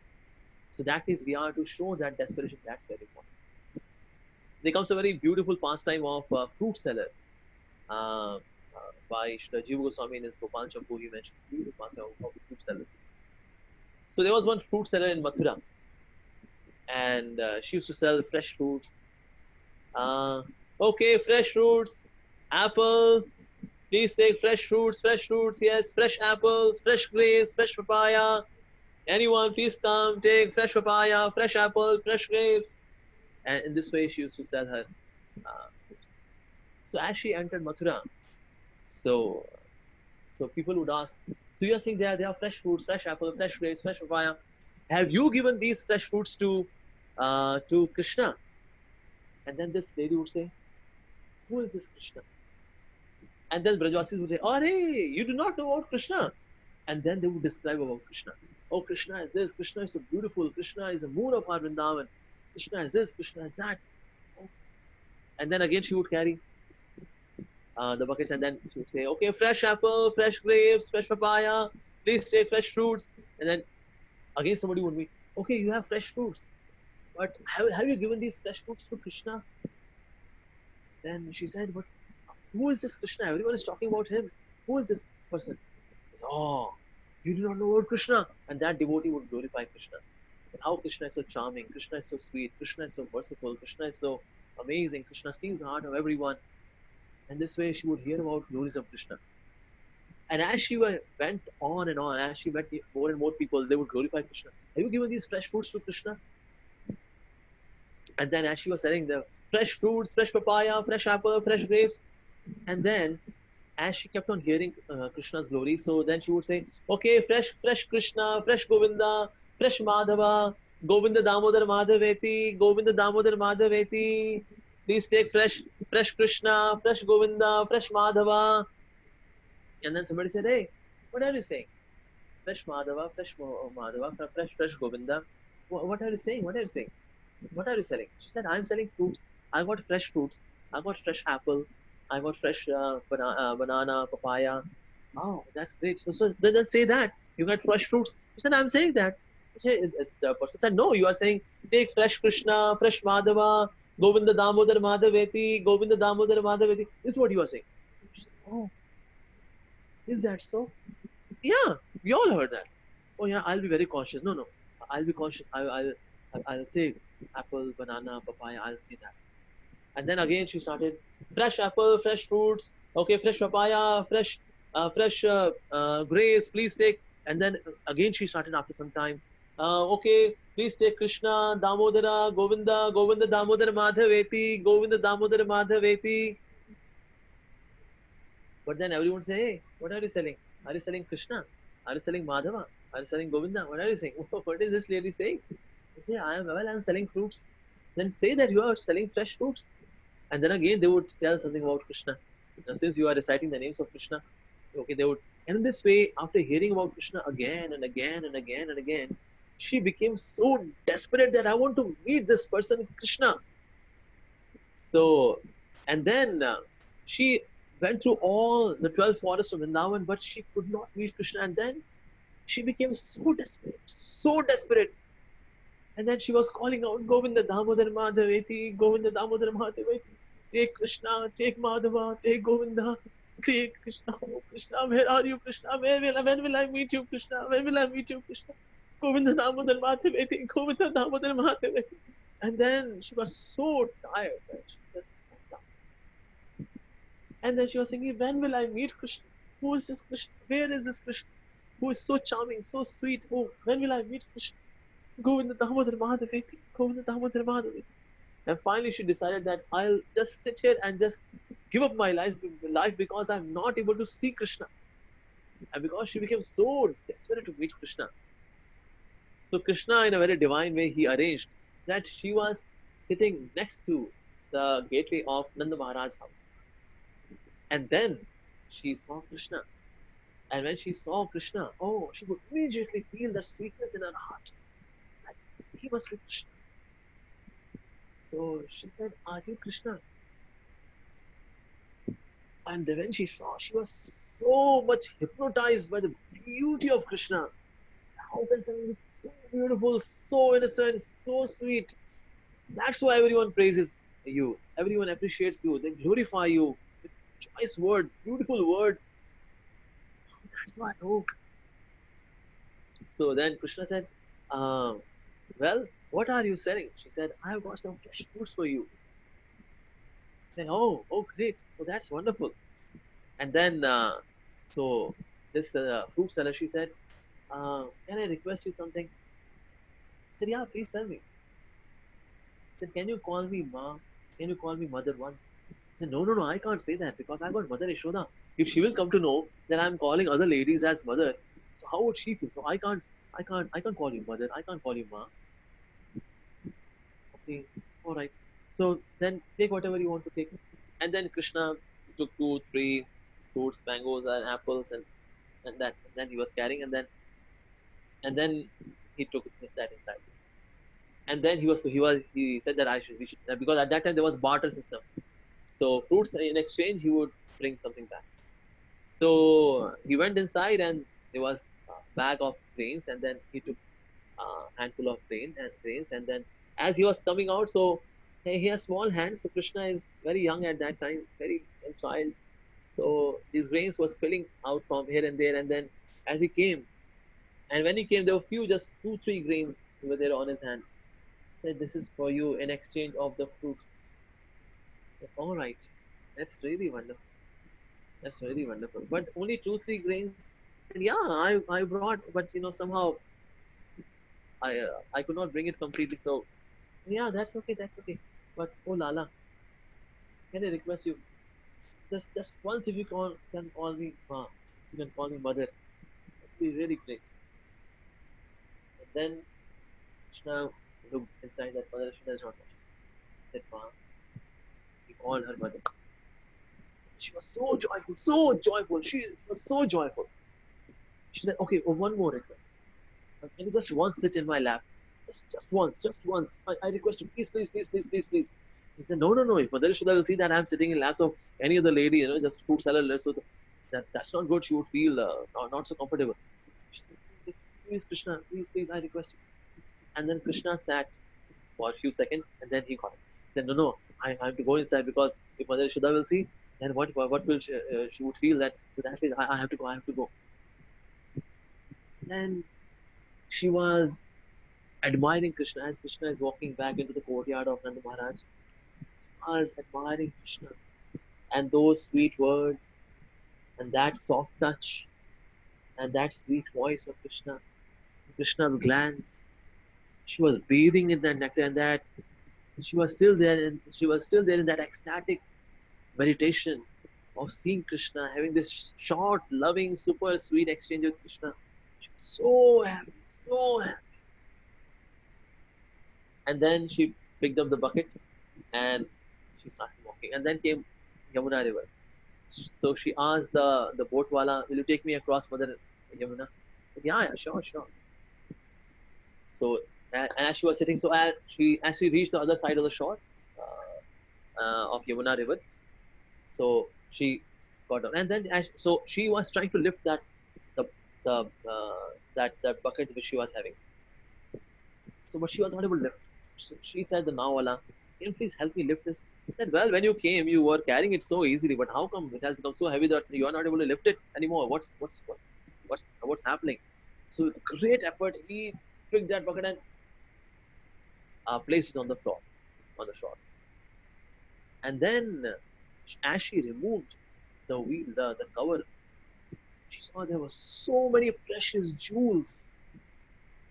So that is, we are to show that desperation. That's very important. There comes a very beautiful pastime of fruit seller by Shri Jiva Goswami in his Gopal Champu. He mentions beautiful pastime of fruit seller. So there was one fruit seller in Mathura, and she used to sell fresh fruits. Okay, fresh fruits, apple. Please take fresh fruits, yes, fresh apples, fresh grapes, fresh papaya. Anyone, please come, take fresh papaya, fresh apple, fresh grapes. And in this way, she used to sell her. So as she entered Mathura, so people would ask, so you are saying there are fresh fruits, fresh apple, fresh grapes, fresh papaya. Have you given these fresh fruits to Krishna? And then this lady would say, who is this Krishna? And then Brajvasis would say, oh, hey, you do not know about Krishna. And then they would describe about Krishna. Oh, Krishna is this, Krishna is so beautiful, Krishna is the moon of our Vrindavan, Krishna is this, Krishna is that. And then again she would carry the buckets, and then she would say, okay, fresh apple, fresh grapes, fresh papaya, please take fresh fruits. And then again somebody would meet, okay, you have fresh fruits, but have you given these fresh fruits to Krishna? Then she said, but who is this Krishna? Everyone is talking about him. Who is this person? Oh, you do not know about Krishna. And that devotee would glorify Krishna. And how Krishna is so charming, Krishna is so sweet, Krishna is so merciful, Krishna is so amazing, Krishna steals the heart of everyone. And this way she would hear about glories of Krishna. And as she went on and on, as she met more and more people, they would glorify Krishna. Have you given these fresh fruits to Krishna? And then as she was selling the fresh fruits, fresh papaya, fresh apple, fresh grapes, and then as she kept on hearing Krishna's glory, so then she would say, okay, fresh Krishna, fresh Govinda, fresh Madhava, Govinda Damodar Madhaveti, Govinda Damodar Madhaveti. Please take fresh Krishna, fresh Govinda, fresh Madhava. And then somebody said, hey, what are you saying? Fresh Madhava, fresh Madhava, fresh Govinda. What are you saying? What are you saying? What are you selling? She said, I'm selling fruits. I got fresh fruits. I got fresh apple. I got fresh banana, papaya. Oh, that's great. So then say that. You got fresh fruits. She said, I'm saying that. The person said, no, you are saying, take fresh Krishna, fresh Madhava, Govinda Damodar Madhaveti, Govinda Damodar Madhaveti. This is what you are saying. She said, oh, is that so? Yeah, we all heard that. Oh yeah, I'll be very conscious. No, I'll be conscious. I'll say apple, banana, papaya. I'll say that. And then again she started, fresh apple, fresh fruits, okay, fresh papaya, fresh grapes, please take. And then again she started after some time, okay, please take Krishna, Damodara, Govinda Damodara Madhaveti, Govinda Damodara Madhaveti. But then everyone say, hey, what are you selling? Are you selling Krishna? Are you selling Madhava? Are you selling Govinda? What are you saying? What is this lady saying? Okay, I'm selling fruits. Then say that you are selling fresh fruits. And then again they would tell something about Krishna. Now, since you are reciting the names of Krishna, okay, they would. And in this way, after hearing about Krishna again and again and again and again, she became so desperate that I want to meet this person, Krishna. So, and then she went through all the 12 forests of Vrindavan, but she could not meet Krishna. And then she became so desperate, so desperate. And then she was calling out, Govinda Damodar Madhaveti, Govinda Damodar Madhaveti, take Krishna, take Madhava, take Govinda, take Krishna, oh Krishna, where are you, Krishna? When will I meet you, Krishna? When will I meet you, Krishna? Govinda Damodar Madhaveti, Govinda Damodar Madhaveti. And then she was so tired that she just sat down. And then she was thinking, when will I meet Krishna? Who is this Krishna? Where is this Krishna? Who is so charming, so sweet? Oh, when will I meet Krishna? Govinda Damodar Madhaveti, Govinda Damodar Madhaveti. And finally she decided that I'll just sit here and just give up my life because I'm not able to see Krishna. And because she became so desperate to meet Krishna. So Krishna, in a very divine way, he arranged that she was sitting next to the gateway of Nanda Maharaj's house. And then she saw Krishna. And when she saw Krishna, oh, she would immediately feel the sweetness in her heart. That he must be Krishna. So she said, are you Krishna? And then when she saw, she was so much hypnotized by the beauty of Krishna. How can someone be so beautiful, so innocent, so sweet? That's why everyone praises you. Everyone appreciates you. They glorify you with choice words, beautiful words. That's why. Oh. So then Krishna said, well, what are you selling? She said, I have got some fresh fruits for you. Then, oh, great. Oh, that's wonderful. And then, so this fruit seller, she said, can I request you something? I said, yeah, please tell me. I said, can you call me Ma? Can you call me mother once? I said, no, I can't say that because I got Mother Yashoda. If she will come to know that I'm calling other ladies as mother, so how would she feel? So I can't call you mother. I can't call you Ma. Okay, all right. So then take whatever you want to take. And then Krishna took 2, 3 fruits, mangoes and apples, and then he was carrying, and then he took that inside. And then he said that we should, because at that time there was barter system. So fruits in exchange he would bring something back. So he went inside and there was a bag of grains, and then he took a handful of grains, and then as he was coming out, so he has small hands. So Krishna is very young at that time, very young child. So these grains was spilling out from here and there, and then as he came, and when he came, there were few, just 2, 3 grains were there on his hand. He said, this is for you in exchange of the fruits. Said, all right, that's really wonderful. That's really wonderful. But only 2, 3 grains. I said, yeah, I brought, but somehow I could not bring it completely. So yeah, that's okay. But oh Lala, can I request you just once, if you can call me Ma, you can call me mother. It'd be really great. And then Krishna looked inside that Mother Krishna is not watching. He said, Ma, he called her mother. She was so joyful, so joyful. She was so joyful. She said, okay, one more request. Can you just once sit in my lap? Just once. I request you, please. He said, no. If Mother Yashoda will see that I'm sitting in laps of any other lady, just food seller, so that's not good. She would feel not so comfortable. She said, please, Krishna, please, I request you. And then Krishna sat for a few seconds, and then he got it. He said, no, I have to go inside because if Mother Yashoda will see, then what will she would feel that, so that way I have to go. Then she was admiring Krishna as Krishna is walking back into the courtyard of Nanda Maharaj. She was admiring Krishna and those sweet words and that soft touch and that sweet voice of Krishna, Krishna's glance. She was bathing in that nectar, and that she was still there in that ecstatic meditation of seeing Krishna, having this short, loving, super sweet exchange with Krishna. She was so happy. And then she picked up the bucket and she started walking. And then came Yamuna river. So she asked the boat wala, will you take me across Mother Yamuna? I said, yeah, sure. So and as she was sitting, so as she reached the other side of the shore of Yamuna river, so she got down. And then so she was trying to lift the the that bucket which she was having. So, but she was not able to lift. So she said, "The Nawala, can you please help me lift this?" He said, "Well, when you came, you were carrying it so easily, but how come it has become so heavy that you are not able to lift it anymore? What's happening?" So, with great effort, he picked that bucket and placed it on the floor, on the shore. And then, as she removed the wheel, the cover, she saw there were so many precious jewels,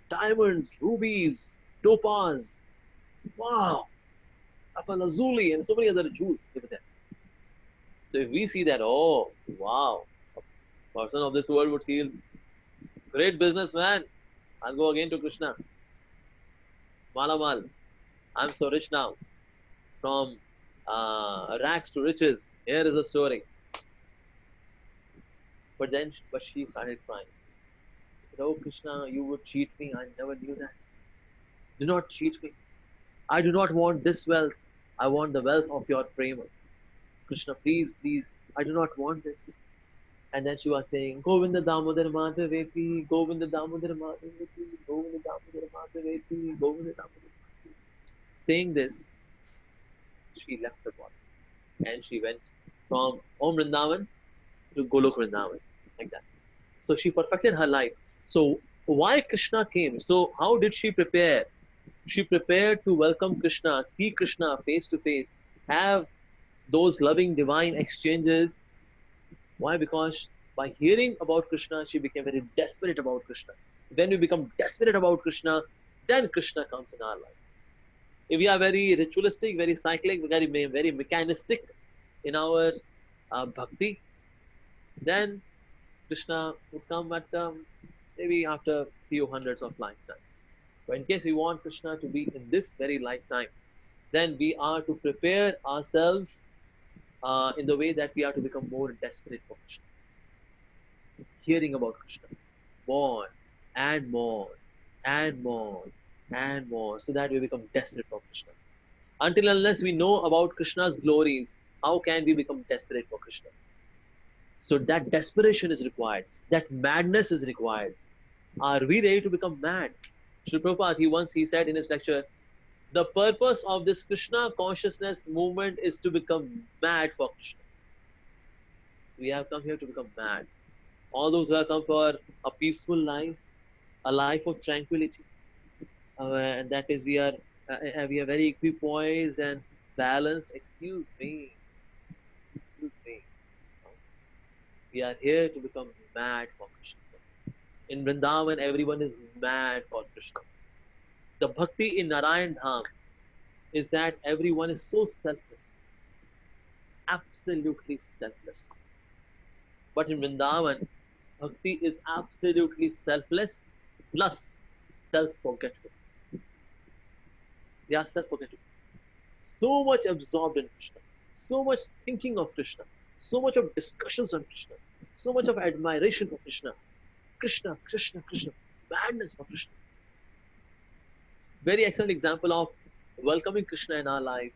diamonds, rubies, topaz. Wow, lapis and so many other jewels over there. So if we see that, oh wow, a person of this world would feel great businessman. I'll go again to Krishna. Malamal, I'm so rich now. From rags to riches. Here is a story. But she started crying. She said, "Oh Krishna, you would cheat me. I never knew that. Do not cheat me. I do not want this wealth. I want the wealth of your prema. Krishna, please, please, I do not want this." And then she was saying, "Govinda Damodar Madhaveti, Govinda Damodar Madhaveti, Govinda Damodar Madhaveti, Govinda Damodar Madhaveti." Saying this, she left the body and she went from Om Vrindavan to Golok Vrindavan, like that. So she perfected her life. So why Krishna came? So how did she prepare? She prepared to welcome Krishna, see Krishna face to face, have those loving divine exchanges. Why? Because by hearing about Krishna, she became very desperate about Krishna. When we become desperate about Krishna, then Krishna comes in our life. If we are very ritualistic, very cyclic, very mechanistic in our bhakti, then Krishna would come at maybe after few hundreds of lifetimes. But in case we want Krishna to be in this very lifetime, then we are to prepare ourselves in the way that we are to become more desperate for Krishna. Hearing about Krishna more and more and more and more, so that we become desperate for Krishna. Until unless we know about Krishna's glories, how can we become desperate for Krishna? So that desperation is required. That madness is required. Are we ready to become mad? Srila Prabhupada, he said in his lecture, the purpose of this Krishna consciousness movement is to become mad for Krishna. We have come here to become mad. All those who have come for a peaceful life, a life of tranquility, and that is we are very equipoised and balanced. Excuse me. We are here to become mad for Krishna. In Vrindavan, everyone is mad for Krishna. The bhakti in Narayan Dham is that everyone is so selfless, absolutely selfless. But in Vrindavan, bhakti is absolutely selfless plus self-forgetful. They are self-forgetful. So much absorbed in Krishna, so much thinking of Krishna, so much of discussions on Krishna, so much of admiration for Krishna. Krishna, Krishna, Krishna, madness for Krishna. Very excellent example of welcoming Krishna in our life.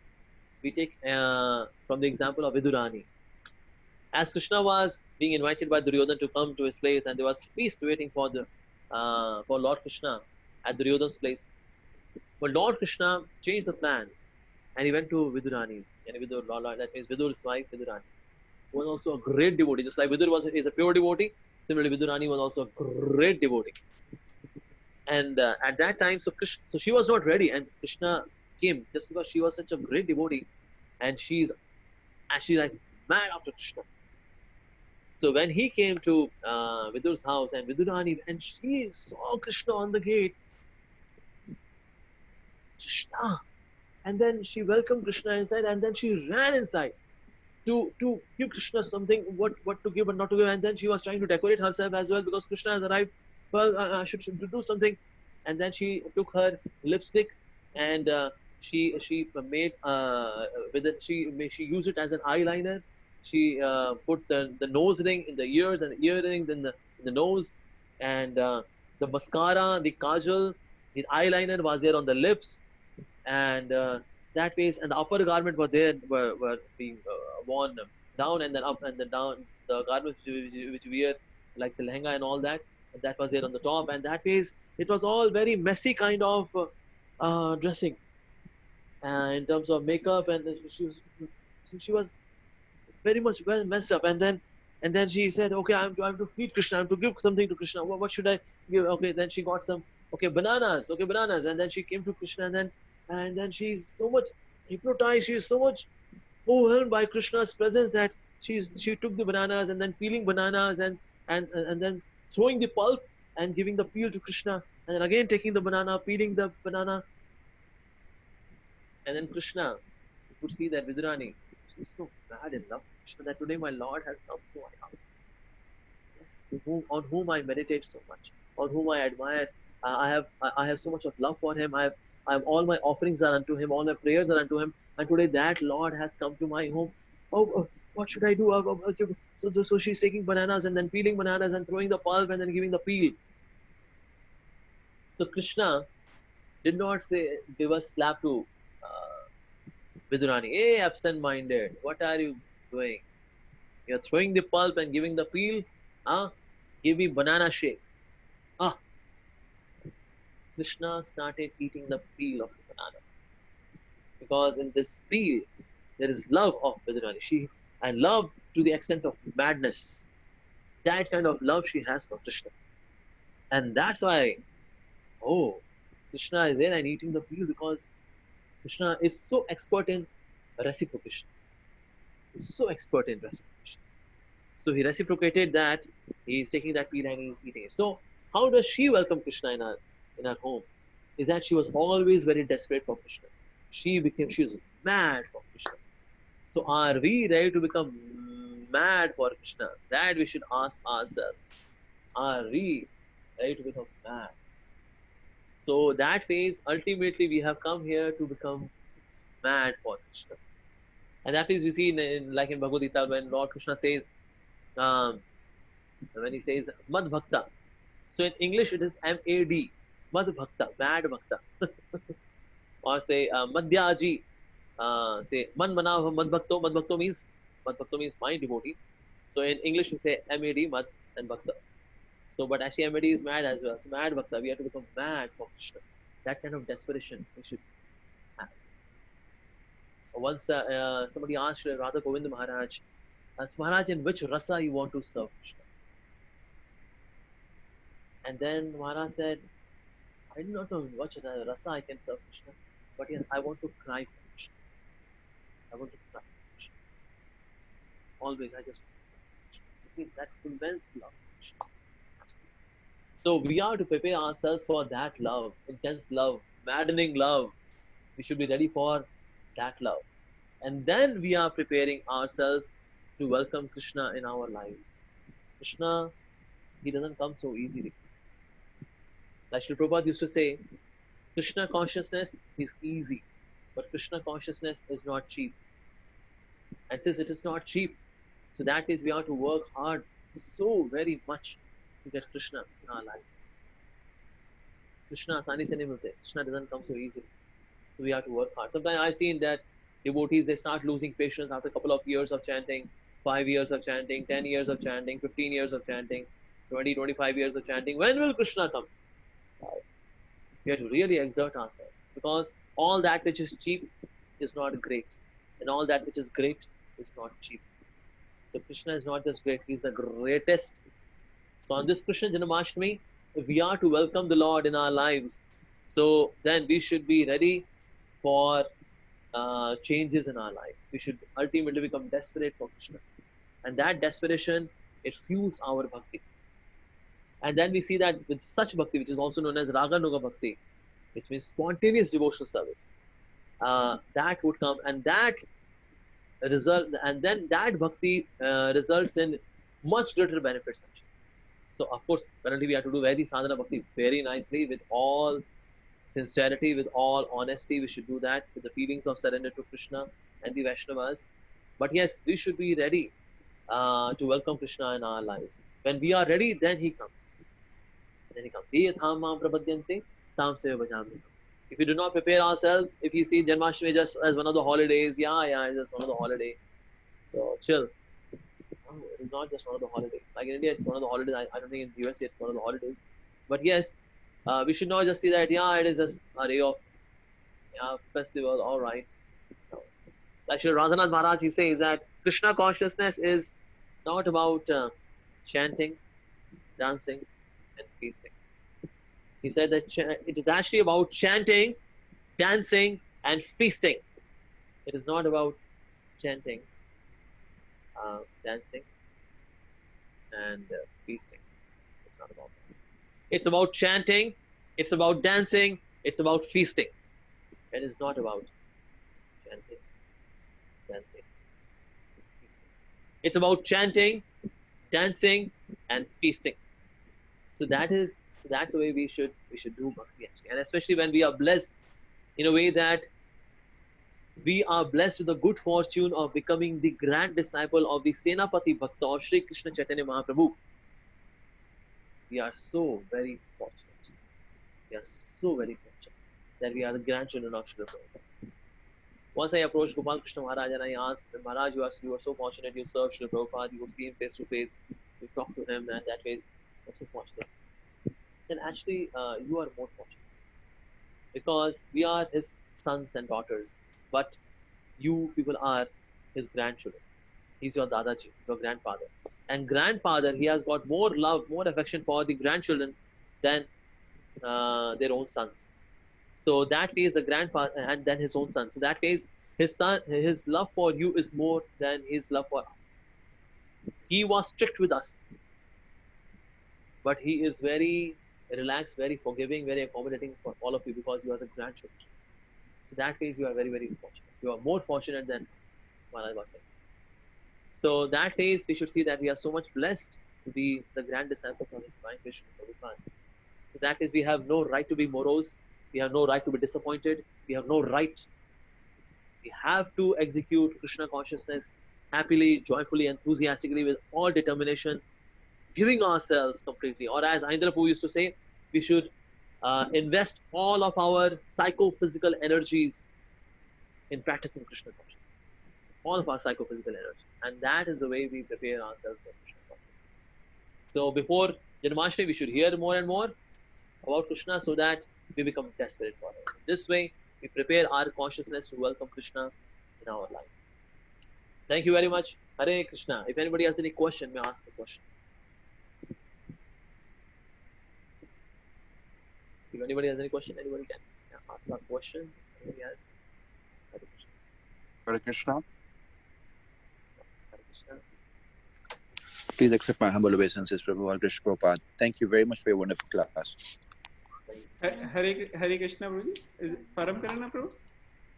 We take from the example of Vidurani. As Krishna was being invited by Duryodhana to come to his place, and there was feast waiting for Lord Krishna at Duryodhana's place. But Lord Krishna changed the plan, and he went to Vidurani's. And that means Vidur's wife, Vidurani, who was also a great devotee. Just like Vidur is a pure devotee, similarly Vidurani was also a great devotee. And at that time, so she was not ready, and Krishna came just because she was such a great devotee, and she's actually like mad after Krishna. So when he came to Vidur's house and Vidurani, and she saw Krishna on the gate, Krishna, and then she welcomed Krishna inside, and then she ran inside to give Krishna something, what to give and not to give, and then she was trying to decorate herself as well because Krishna has arrived. Well, I should do something, and then she took her lipstick and she made with it. She used it as an eyeliner. She put the nose ring in the ears and the earrings in the nose, and the mascara, the kajal, the eyeliner was there on the lips, and that way, and the upper garment were being worn down, and then up and then down the garments which wear like lehenga and all that. that was there on the top, and that is, it was all very messy kind of dressing, in terms of makeup, and she was very much well messed up. And then she said, okay, I'm to feed Krishna, I'm to give something to Krishna. What should I give? Okay, then she got some, okay, bananas, and then she came to Krishna, and then she's so much hypnotized, she's so much overwhelmed by Krishna's presence that she took the bananas and then peeling bananas, and then throwing the pulp and giving the peel to Krishna, and then again taking the banana, peeling the banana. And then Krishna, you could see that Vidurani, she's so mad in love with Krishna that today my Lord has come to my house. Yes, on whom I meditate so much, on whom I admire. I have so much of love for him. I have all my offerings are unto him, all my prayers are unto him. And today that Lord has come to my home. What should I do? So she's taking bananas and then peeling bananas and throwing the pulp and then giving the peel. So Krishna did not say, give a slap to Vidurani. Hey, absent-minded, what are you doing? You're throwing the pulp and giving the peel? Give me banana shake. Krishna started eating the peel of the banana. Because in this peel, there is love of Vidurani. And love to the extent of madness. That kind of love she has for Krishna. And that's why, Krishna is there and eating the peel, because Krishna is so expert in reciprocation. He's so expert in reciprocation. So he reciprocated that, he's taking that peel and he's eating it. So how does she welcome Krishna in her home? Is that she was always very desperate for Krishna. She was mad for Krishna. So are we ready to become mad for Krishna? That we should ask ourselves. Are we ready to become mad? So that phase, ultimately we have come here to become mad for Krishna. And that is we see like in Bhagavad Gita, when Lord Krishna says, when he says Mad Bhakta. So in English it is M-A-D, Mad Bhakta, mad Bhakta. Or say Madhyaji, say Man Manav Mad Bhakto means my devotee. So in English we say M-A-D, Mad and Bhakta. So, but actually M-A-D is mad as well. So mad Bhakta, we have to become mad for Krishna. That kind of desperation we should have. Once somebody asked Radha Govinda Maharaj, Maharaj, in which rasa you want to serve Krishna? And then Maharaj said, I do not know in which rasa I can serve Krishna, but yes, I want to cry for Krishna. I want to cry for Krishna. Always, I just want to cry for Krishna. It means that's immense love for Krishna. So we are to prepare ourselves for that love, intense love, maddening love. We should be ready for that love. And then we are preparing ourselves to welcome Krishna in our lives. Krishna, he doesn't come so easily. Like Srila Prabhupada used to say, Krishna consciousness is easy, but Krishna consciousness is not cheap. And since it is not cheap, so that means we have to work hard so very much to get Krishna in our lives. Krishna asani se nahi milte. Krishna doesn't come so easily. So we have to work hard. Sometimes I've seen that devotees, they start losing patience after a couple of years of chanting, 5 years of chanting, 10 years of chanting, 15 years of chanting, 20, 25 years of chanting. When will Krishna come? We have to really exert ourselves, because all that which is cheap is not great, and all that which is great is not cheap. So Krishna is not just great, he's the greatest. So on this Krishna Janmashtami, if we are to welcome the Lord in our lives, so then we should be ready for changes in our life. We should ultimately become desperate for Krishna. And that desperation, it fuels our bhakti. And then we see that with such bhakti, which is also known as Raganuga Bhakti, which means spontaneous devotional service, that would come, and that bhakti results in much greater benefits. So of course, currently we have to do very sadhana bhakti very nicely, with all sincerity, with all honesty. We should do that with the feelings of surrender to Krishna and the Vaishnavas. But yes, we should be ready to welcome Krishna in our lives. When we are ready, then he comes. Then he comes. If we do not prepare ourselves, if you see Janmashtami just as one of the holidays, it's just one of the holidays. So chill. oh, it is not just one of the holidays. Like in India, it's one of the holidays. I don't think in the USA it's one of the holidays. But yes, we should not just see that, yeah, it is just a day of festival, all right. No. Like Sri Radhanath Maharaj, he says that Krishna consciousness is not about chanting, dancing, and feasting. He said that it is actually about chanting, dancing, and feasting. It is not about chanting, dancing, and feasting. It's not about that. It's about chanting, it's about dancing, it's about feasting. It is not about chanting, dancing, feasting. It's about chanting, dancing, and feasting. So that's the way we should do bhakti actually. And especially when we are blessed in a way that we are blessed with the good fortune of becoming the grand disciple of the Senapati Bhakta of Sri Krishna Chaitanya Mahaprabhu. We are so very fortunate. We are so very fortunate that we are the grandchildren of Srila Prabhupada. Once I approached Gopal Krishna Maharaj and I asked him, Maharaj, you are so fortunate, you serve Srila Prabhupada, you see him face to face, you talk to him, and that way you are so fortunate. Then actually, you are more fortunate. Because we are his sons and daughters, but you people are his grandchildren. He's your Dadaji, he's your grandfather. And grandfather, he has got more love, more affection for the grandchildren than their own sons. So that way is a grandfather and then his own son. So that way his love for you is more than his love for us. He was strict with us, but he is very relaxed, very forgiving, very accommodating for all of you because you are the grandchildren. So that way you are very, very fortunate. You are more fortunate than us, Maharaj was saying. So that way we should see that we are so much blessed to be the grand disciples of His Divine Krishna Prabhupada. So that is, we have no right to be morose. We have no right to be disappointed. We have no right. We have to execute Krishna consciousness happily, joyfully, enthusiastically, with all determination, giving ourselves completely. Or as Indra Prabhu used to say, we should invest all of our psychophysical energies in practicing Krishna consciousness. All of our psychophysical energy. And that is the way we prepare ourselves for Krishna consciousness. So before Janmashtami, we should hear more and more about Krishna so that we become desperate for it. This way, we prepare our consciousness to welcome Krishna in our lives. Thank you very much. Hare Krishna. If anybody has any question, may I ask the question? If anybody has any question, anybody can ask a question. Anybody has? Hare Krishna. Hare Krishna. Hare Krishna. Please accept my humble obeisances, Prabhu. Hare Krishna Prabhupada. Thank you very much for your wonderful class. Hare Krishna, Prabhu. Is it Param Karana, Prabhu?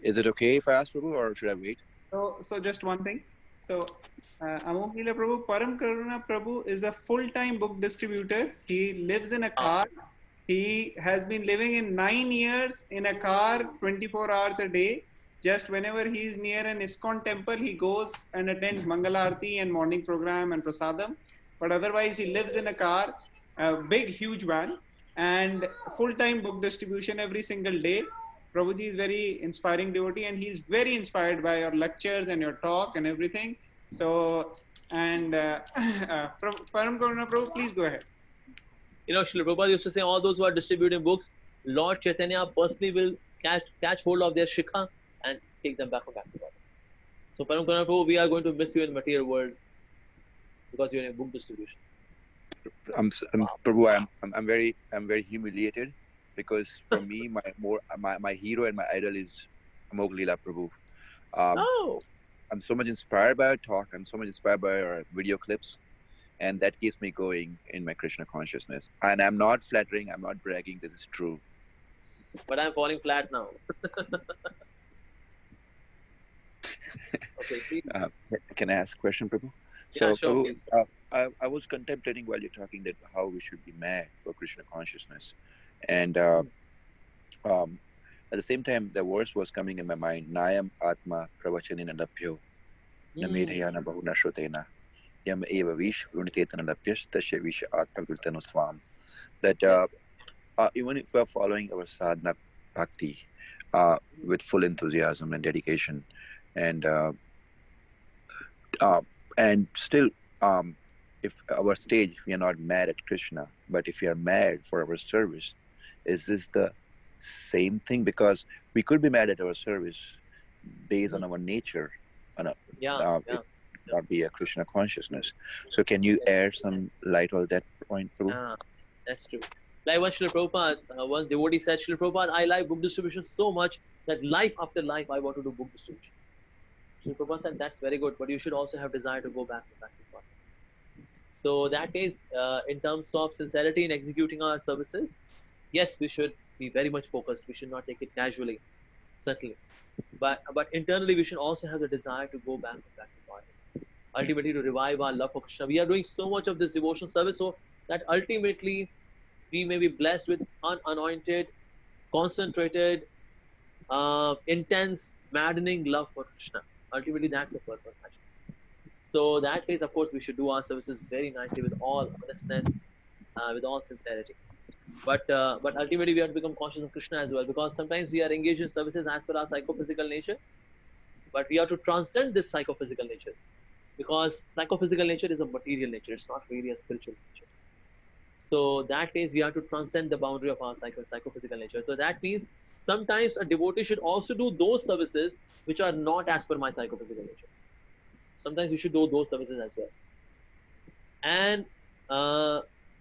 Is it okay if I ask, Prabhu, or should I wait? So just one thing. So, Amogh Lila Prabhu, Param Karuna Prabhu is a full-time book distributor. He lives in a car. He has been living in 9 years in a car 24 hours a day. Just whenever he is near an ISKCON temple, he goes and attends Mangala Aarti and morning program and Prasadam. But otherwise, he lives in a car, a big, huge van, and full-time book distribution every single day. Prabhuji is very inspiring devotee, and he's very inspired by your lectures and your talk and everything. So, and Param Karuna Prabhu, please go ahead. You know, Srila Prabhupada used to say, all those who are distributing books, Lord Chaitanya personally will catch hold of their shikha and take them back to God. So, Param Karuna Prabhu, we are going to miss you in the material world because you're in book distribution. Prabhu, I'm very humiliated because for me, my hero and my idol is Amogh Lila Prabhu. I'm so much inspired by our talk. I'm so much inspired by our video clips, and that keeps me going in my Krishna consciousness. And I'm not flattering. I'm not bragging. This is true. But I'm falling flat now. Okay, please. Can I ask a question, Prabhu? Yeah, So, sure, Prabhu, I was contemplating while you're talking that how we should be mad for Krishna consciousness, and at the same time, the verse was coming in my mind: Nayam Atma Pravachanina Labhyo Namedhayana Bahuna Shrotena Yam Eva Vish Vrunitetana Labhyas Tasya Vish Atma Viltanu Swam. That even if we are following our sadhana bhakti with full enthusiasm and dedication, and still if our stage, we are not mad at Krishna, but if we are mad for our service, is this the same thing? Because we could be mad at our service based on our nature, on it not be a Krishna consciousness. So can you add some light on that point, Prabhu? That's true. Like what Srila Prabhupada, one devotee said, Srila Prabhupada, I like book distribution so much that life after life I want to do book distribution. Srila Prabhupada said, that's very good, but you should also have desire to go back to God. So that is, in terms of sincerity in executing our services, yes, we should be very much focused. We should not take it casually, certainly. But internally, we should also have the desire to go back to God. Ultimately, to revive our love for Krishna. We are doing so much of this devotional service so that ultimately we may be blessed with unanointed, concentrated, intense, maddening love for Krishna. Ultimately, that's the purpose, actually. So that means, of course, we should do our services very nicely with all honestness, with all sincerity. But ultimately, we have to become conscious of Krishna as well, because sometimes we are engaged in services as per our psychophysical nature, but we have to transcend this psychophysical nature, because psychophysical nature is a material nature. It's not really a spiritual nature. So that means we have to transcend the boundary of our psychophysical nature. So that means sometimes a devotee should also do those services which are not as per my psychophysical nature. Sometimes we should do those services as well. And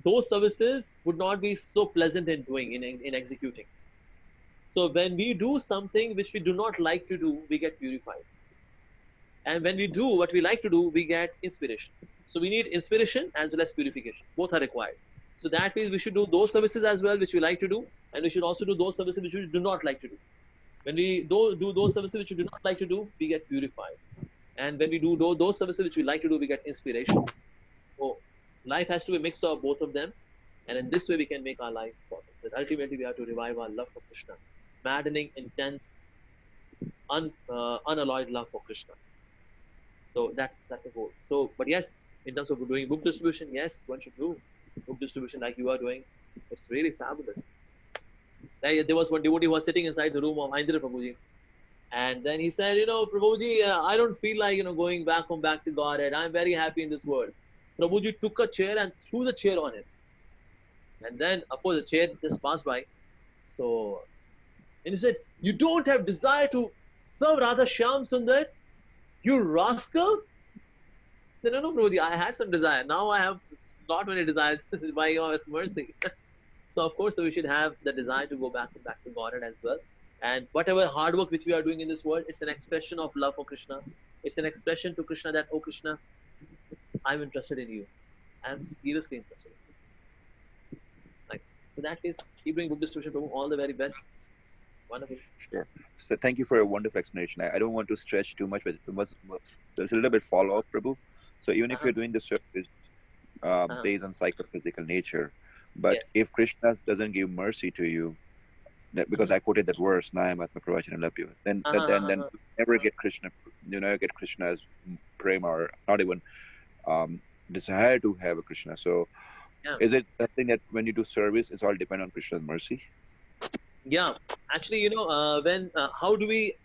those services would not be so pleasant in doing, in executing. So when we do something which we do not like to do, we get purified. And when we do what we like to do, we get inspiration. So we need inspiration as well as purification. Both are required. So that means we should do those services as well which we like to do, and we should also do those services which we do not like to do. When we do those services which we do not like to do, we get purified. And when we do those services which we like to do, we get inspiration. So life has to be a mix of both of them, and in this way we can make our life important. But ultimately we have to revive our love for Krishna, maddening, intense, unalloyed love for Krishna. So that's the goal. So, but yes, in terms of doing book distribution, yes, one should do book distribution like you are doing. It's really fabulous. There was one devotee who was sitting inside the room of Indra Prabhuji, and then he said, Prabhuji, I don't feel like going back home, back to Godhead. I'm very happy in this world. Prabhuji took a chair and threw the chair on him, and then of course the chair just passed by. So, and he said, you don't have desire to serve Radha Shyam Sundar, you rascal. I said, no, Prabhuji, I had some desire. Now I have not many desires by your mercy. So of course, we should have the desire to go back to Godhead as well. And whatever hard work which we are doing in this world, it's an expression of love for Krishna. It's an expression to Krishna that, oh Krishna, I'm interested in you. I'm seriously interested in you. So that is, keep doing book distribution, Prabhu. All the very best. Wonderful. Sure. So thank you for a wonderful explanation. I don't want to stretch too much, but there's a little bit follow-up, Prabhu. So even if you're doing the service based on psychophysical nature, but if Krishna doesn't give mercy to you, because I quoted that verse, Nayamatma Pravachanam Labhyo, then you never get Krishna. You never get Krishna's prema, or not even desire to have a Krishna. So is it a thing that when you do service, it's all depend on Krishna's mercy? Yeah, actually, when how do we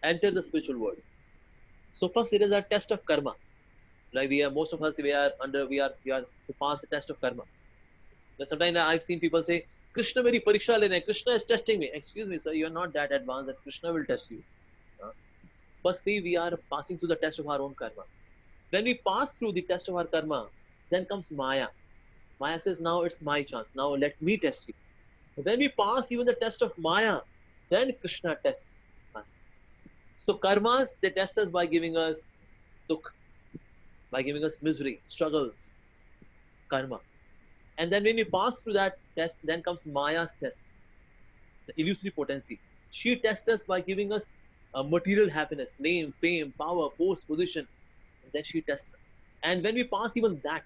enter the spiritual world? So first, it is a test of karma. Like most of us, we are to pass the test of karma. But sometimes I've seen people say, Krishna meri pariksha lene, Krishna is testing me. Excuse me, sir, you are not that advanced that Krishna will test you. Firstly, we are passing through the test of our own karma. When we pass through the test of our karma, then comes Maya. Maya says, now it's my chance. Now let me test you. When we pass even the test of Maya, then Krishna tests us. So karmas, they test us by giving us dukh, by giving us misery, struggles, karma. And then when we pass through that test, then comes Maya's test, the illusory potency. She tests us by giving us material happiness, name, fame, power, post, position. And then she tests us. And when we pass even that,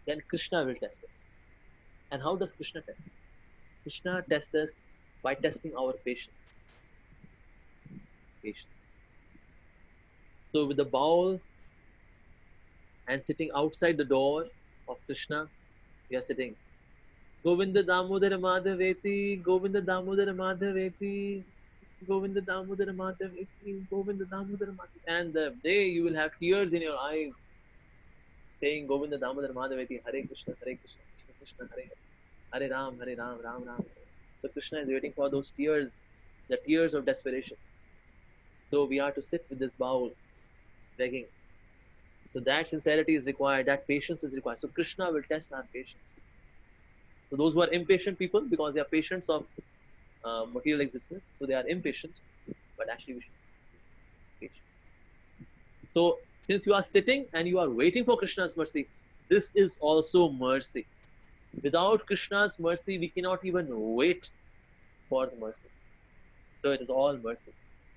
then Krishna will test us. And how does Krishna test us? Krishna tests us by testing our patience. So with the bowl and sitting outside the door of Krishna, we are sitting. Govinda Damodara Madhaveti, Govinda Damodara Madhaveti, Govinda Damodara Madhaveti, Govinda Damodara Madhaveti. And the day you will have tears in your eyes saying Govinda Damodar Madhaveti, Hare Krishna, Krishna Krishna, Hare Ram, Ram Ram. So Krishna is waiting for those tears, the tears of desperation. So we are to sit with this bowl, begging. So that sincerity is required, that patience is required. So Krishna will test our patience. So those who are impatient people, because they are patients of material existence, so they are impatient, but actually we should be patient. So since you are sitting and you are waiting for Krishna's mercy, this is also mercy. Without Krishna's mercy, we cannot even wait for the mercy. So it is all mercy.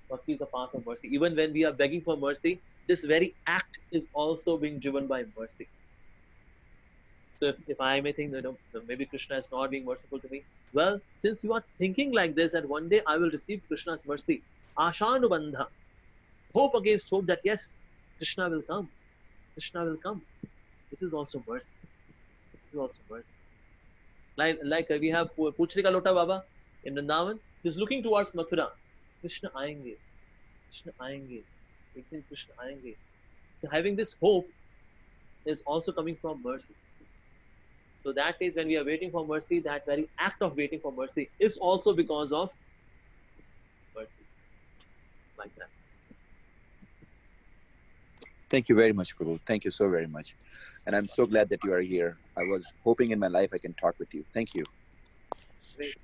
Bhakti is a path of mercy. Even when we are begging for mercy, this very act is also being driven by mercy. So if I may think that maybe Krishna is not being merciful to me, well, since you are thinking like this, that one day I will receive Krishna's mercy, Ashanubandha, hope against hope that yes, Krishna will come. Krishna will come. This is also mercy. This is also mercy. Like we have Puchrika Lota Baba in Vrindavan, he's looking towards Mathura. Krishna aayenge. Krishna aayenge. Ek din Krishna aayenge. So having this hope is also coming from mercy. So that is when we are waiting for mercy, that very act of waiting for mercy is also because of mercy. Like that. Thank you very much, Prabhu. Thank you so very much. And I'm so glad that you are here. I was hoping in my life I can talk with you. Thank you. Great.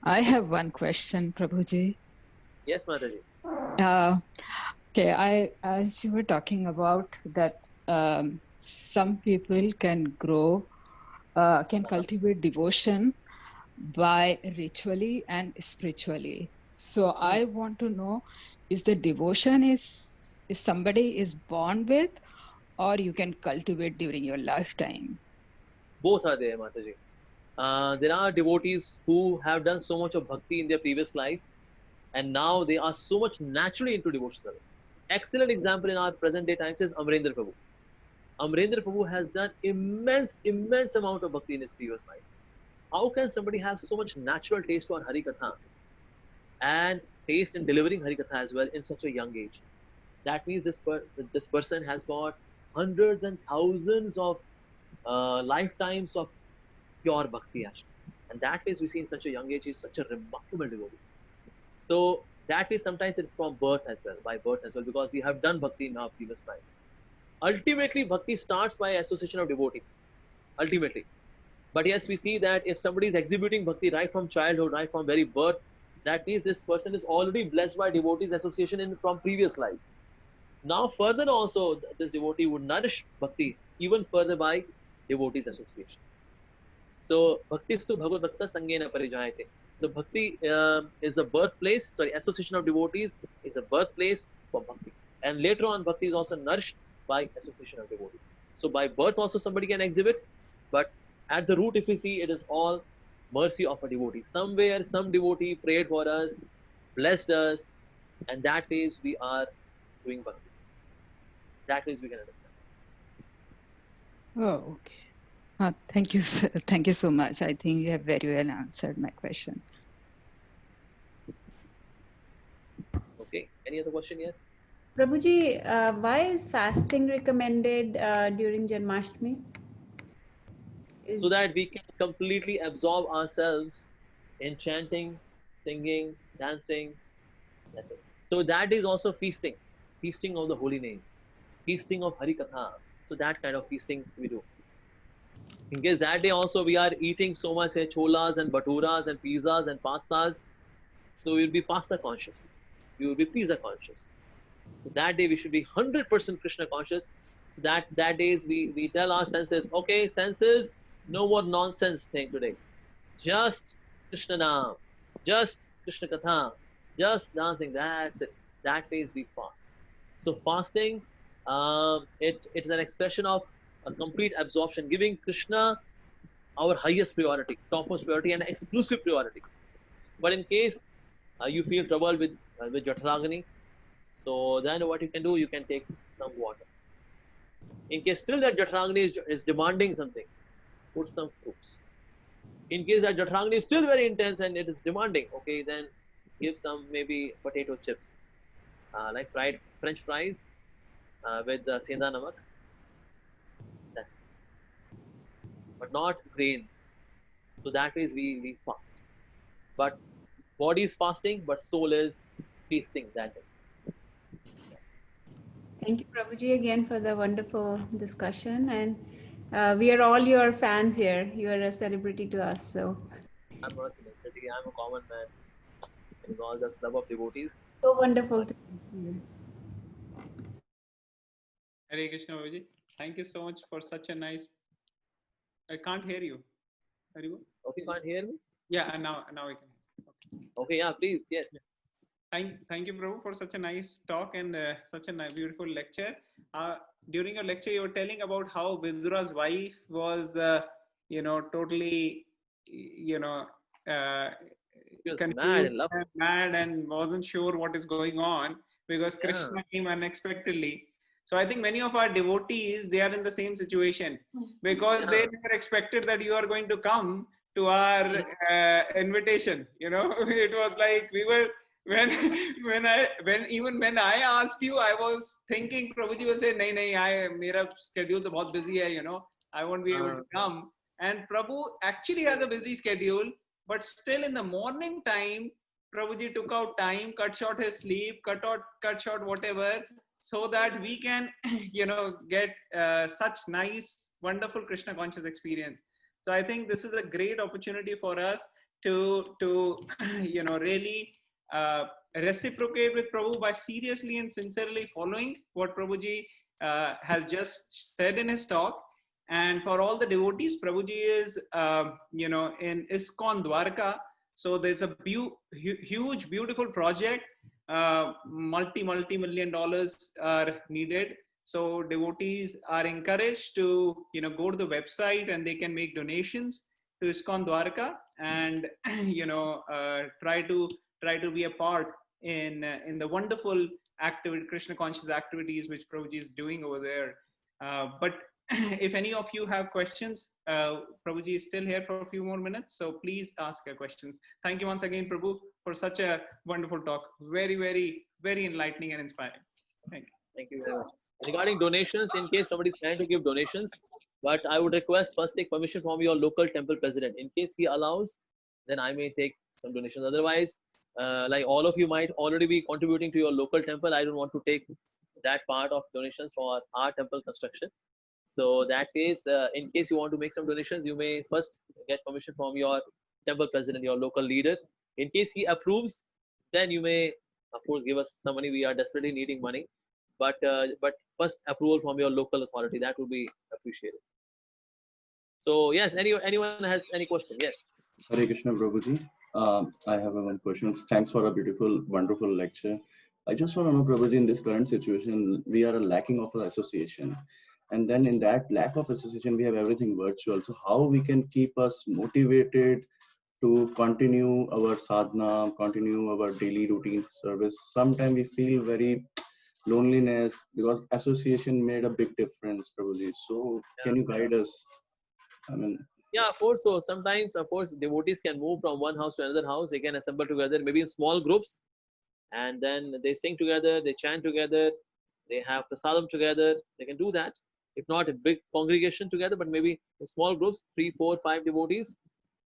I have one question, Prabhuji. Yes, Mataji. Okay, as you were talking about that some people can grow, can cultivate devotion by ritually and spiritually. So I want to know, is the devotion is somebody is born with, or you can cultivate during your lifetime? Both are there, Mataji. There are devotees who have done so much of bhakti in their previous life, and now they are so much naturally into devotion service. Excellent example in our present day times is Amrendra Prabhu. Amrendra Prabhu has done immense amount of bhakti in his previous life. How can somebody have so much natural taste for Hari Katha and taste in delivering Hari Katha as well in such a young age? That means this person has got hundreds and thousands of lifetimes of pure bhakti actually. And that is we see in such a young age, he is such a remarkable devotee. So that is sometimes it's from birth as well, by birth as well, because we have done bhakti in our previous life. Ultimately, bhakti starts by association of devotees. Ultimately. But yes, we see that if somebody is exhibiting bhakti right from childhood, right from very birth, that means this person is already blessed by devotees association from previous life. Now further also, this devotee would nourish bhakti even further by devotees association. So bhaktistu bhagavad bhakta sangena parijayate. So bhakti is a birthplace, association of devotees is a birthplace for bhakti. And later on, bhakti is also nourished by association of devotees. So by birth also somebody can exhibit, but at the root, if we see, it is all mercy of a devotee. Somewhere, some devotee prayed for us, blessed us, and that is we are doing bhakti. That is we can understand. Oh, okay. Thank you, sir. Thank you so much. I think you have very well answered my question. Okay. Any other question? Yes. Prabhuji, why is fasting recommended during Janmashtami? So that we can completely absorb ourselves in chanting, singing, dancing. That's it. So that is also feasting of the holy name, feasting of Hari Katha. So that kind of feasting we do. In case that day also we are eating so much cholas and baturas and pizzas and pastas, so we will be pasta conscious. We will be pizza conscious. So that day we should be 100% Krishna conscious. So that days we tell our senses, okay, senses, no more nonsense thing today. Just Krishna Naam, just Krishna Katha, just dancing, that's it. That days we fast. So fasting, it is an expression of a complete absorption, giving Krishna our highest priority, topmost priority and exclusive priority. But in case you feel troubled with Jatharagani, so then what you can do, you can take some water. In case still that Jatharagani is demanding something, put some fruits. In case that Jatharagani is still very intense and it is demanding, okay, then give some maybe potato chips, like fried French fries with senda namak. That's it. But not grains. So that is we fast. But body is fasting, but soul is feasting that day. Thank you, Prabhuji, again for the wonderful discussion. And we are all your fans here. You are a celebrity to us. So, I'm not a celebrity. I'm a common man in all this club of devotees. so wonderful to meet you. Hare Krishna, Prabhuji. Thank you so much for such a nice. I can't hear you. Haribo? Okay, can't hear me? Yeah, and now I can. Okay, yeah, please, yes. Thank you, Prabhu, for such a nice talk and such a beautiful lecture. During your lecture, you were telling about how Vidura's wife was, totally, She was confused mad in love. and mad and wasn't sure what is going on because Yeah. Krishna came unexpectedly. So I think many of our devotees, they are in the same situation because they never expected that you are going to come to our invitation. It was like we were when when I asked you, I was thinking Prabhuji will say, "Nahi, nahi, mera schedule is बहुत busy hai, I won't be able to come." And Prabhu actually has a busy schedule, but still in the morning time, Prabhuji took out time, cut short his sleep, cut short whatever, so that we can, get such nice, wonderful Krishna conscious experience. So I think this is a great opportunity for us to really reciprocate with Prabhu by seriously and sincerely following what Prabhuji has just said in his talk. And for all the devotees, Prabhuji is, in ISKCON Dwarka. So there's a huge, beautiful project. Multi-million dollars are needed. So devotees are encouraged to, go to the website and they can make donations to ISKCON Dwarka and, try to be a part in the wonderful Krishna conscious activities which Prabhuji is doing over there. But if any of you have questions, Prabhuji is still here for a few more minutes, so please ask your questions. Thank you once again, Prabhu, for such a wonderful talk. Very, very, very enlightening and inspiring. Thank you. Thank you very much. Regarding donations, in case somebody is planning to give donations, but I would request first take permission from your local temple president. In case he allows, then I may take some donations. Otherwise, like all of you might already be contributing to your local temple, I don't want to take that part of donations for our temple construction. So that case, in case you want to make some donations, you may first get permission from your temple president, your local leader. In case he approves, then you may, of course, give us some money. We are desperately needing money, but first approval from your local authority, that would be appreciated. So yes, anyone has any question? Yes. Hare Krishna, Prabhuji. I have one question. Thanks for a beautiful, wonderful lecture. I just want to know, Prabhuji, in this current situation, we are lacking of an association. And then in that lack of association, we have everything virtual. So how we can keep us motivated to continue our sadhana, continue our daily routine service? Sometimes we feel very loneliness because association made a big difference, Prabhuji. So can you guide us? I mean, yeah, of course. So sometimes, of course, devotees can move from one house to another house. They can assemble together, maybe in small groups, and then they sing together, they chant together, they have prasadam together. They can do that. If not a big congregation together, but maybe in small groups, 3, 4, 5 devotees,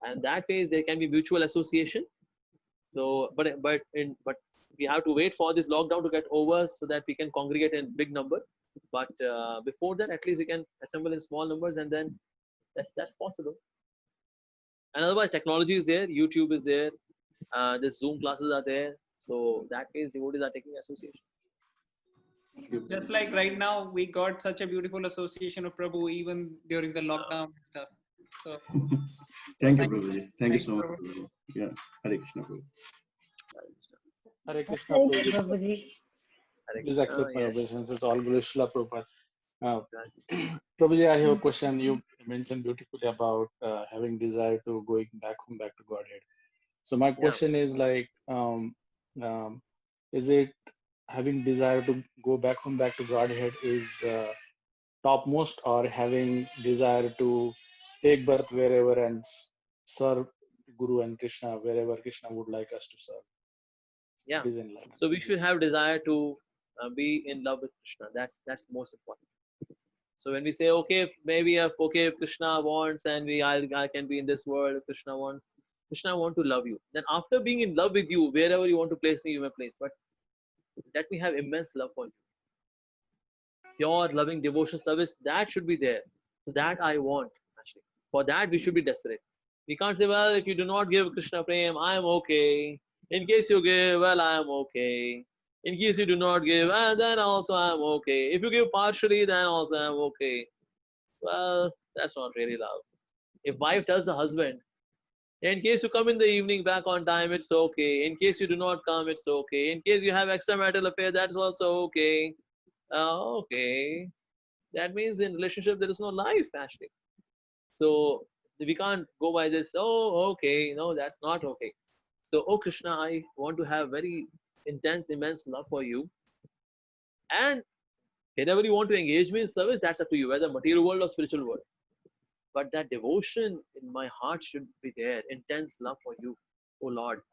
and that way there can be mutual association. So, but we have to wait for this lockdown to get over so that we can congregate in big number. But before that, at least we can assemble in small numbers, and then that's possible. And otherwise, technology is there, YouTube is there, the Zoom classes are there. So that case, devotees are taking association. Just like right now, we got such a beautiful association of Prabhu even during the lockdown and stuff. So thank you, Prabhuji. Thank you so much, Prabhuji. Yeah, Hare Krishna, Prabhu. Hare Krishna, Prabhuji. Please accept my obeisances. All Guru Srila Prabhupada. Prabhuji, I have a question. You mentioned beautifully about having desire to going back home, back to Godhead. So my question is like, is it having desire to go back home, back to Godhead is topmost, or having desire to take birth wherever and serve Guru and Krishna wherever Krishna would like us to serve? Yeah. So we should have desire to be in love with Krishna. That's most important. So when we say, okay, maybe if Krishna wants and I can be in this world, if Krishna wants, Krishna want to love you. Then after being in love with you, wherever you want to place me, you may place. But let me have immense love for you. Pure, loving, devotion, service, that should be there. So that I want, actually. For that, we should be desperate. We can't say, well, if you do not give Krishna Prem, I am okay. In case you give, well, I am okay. In case you do not give, then also I am okay. If you give partially, then also I am okay. Well, that's not really love. If wife tells the husband, in case you come in the evening back on time, it's okay. In case you do not come, it's okay. In case you have extramarital affair, that's also okay. Okay. That means in relationship there is no life actually. So we can't go by this, oh, okay, no, that's not okay. So, oh Krishna, I want to have very intense, immense love for you. And whenever you want to engage me in service, that's up to you, whether material world or spiritual world. But that devotion in my heart should be there, intense love for you, oh Lord.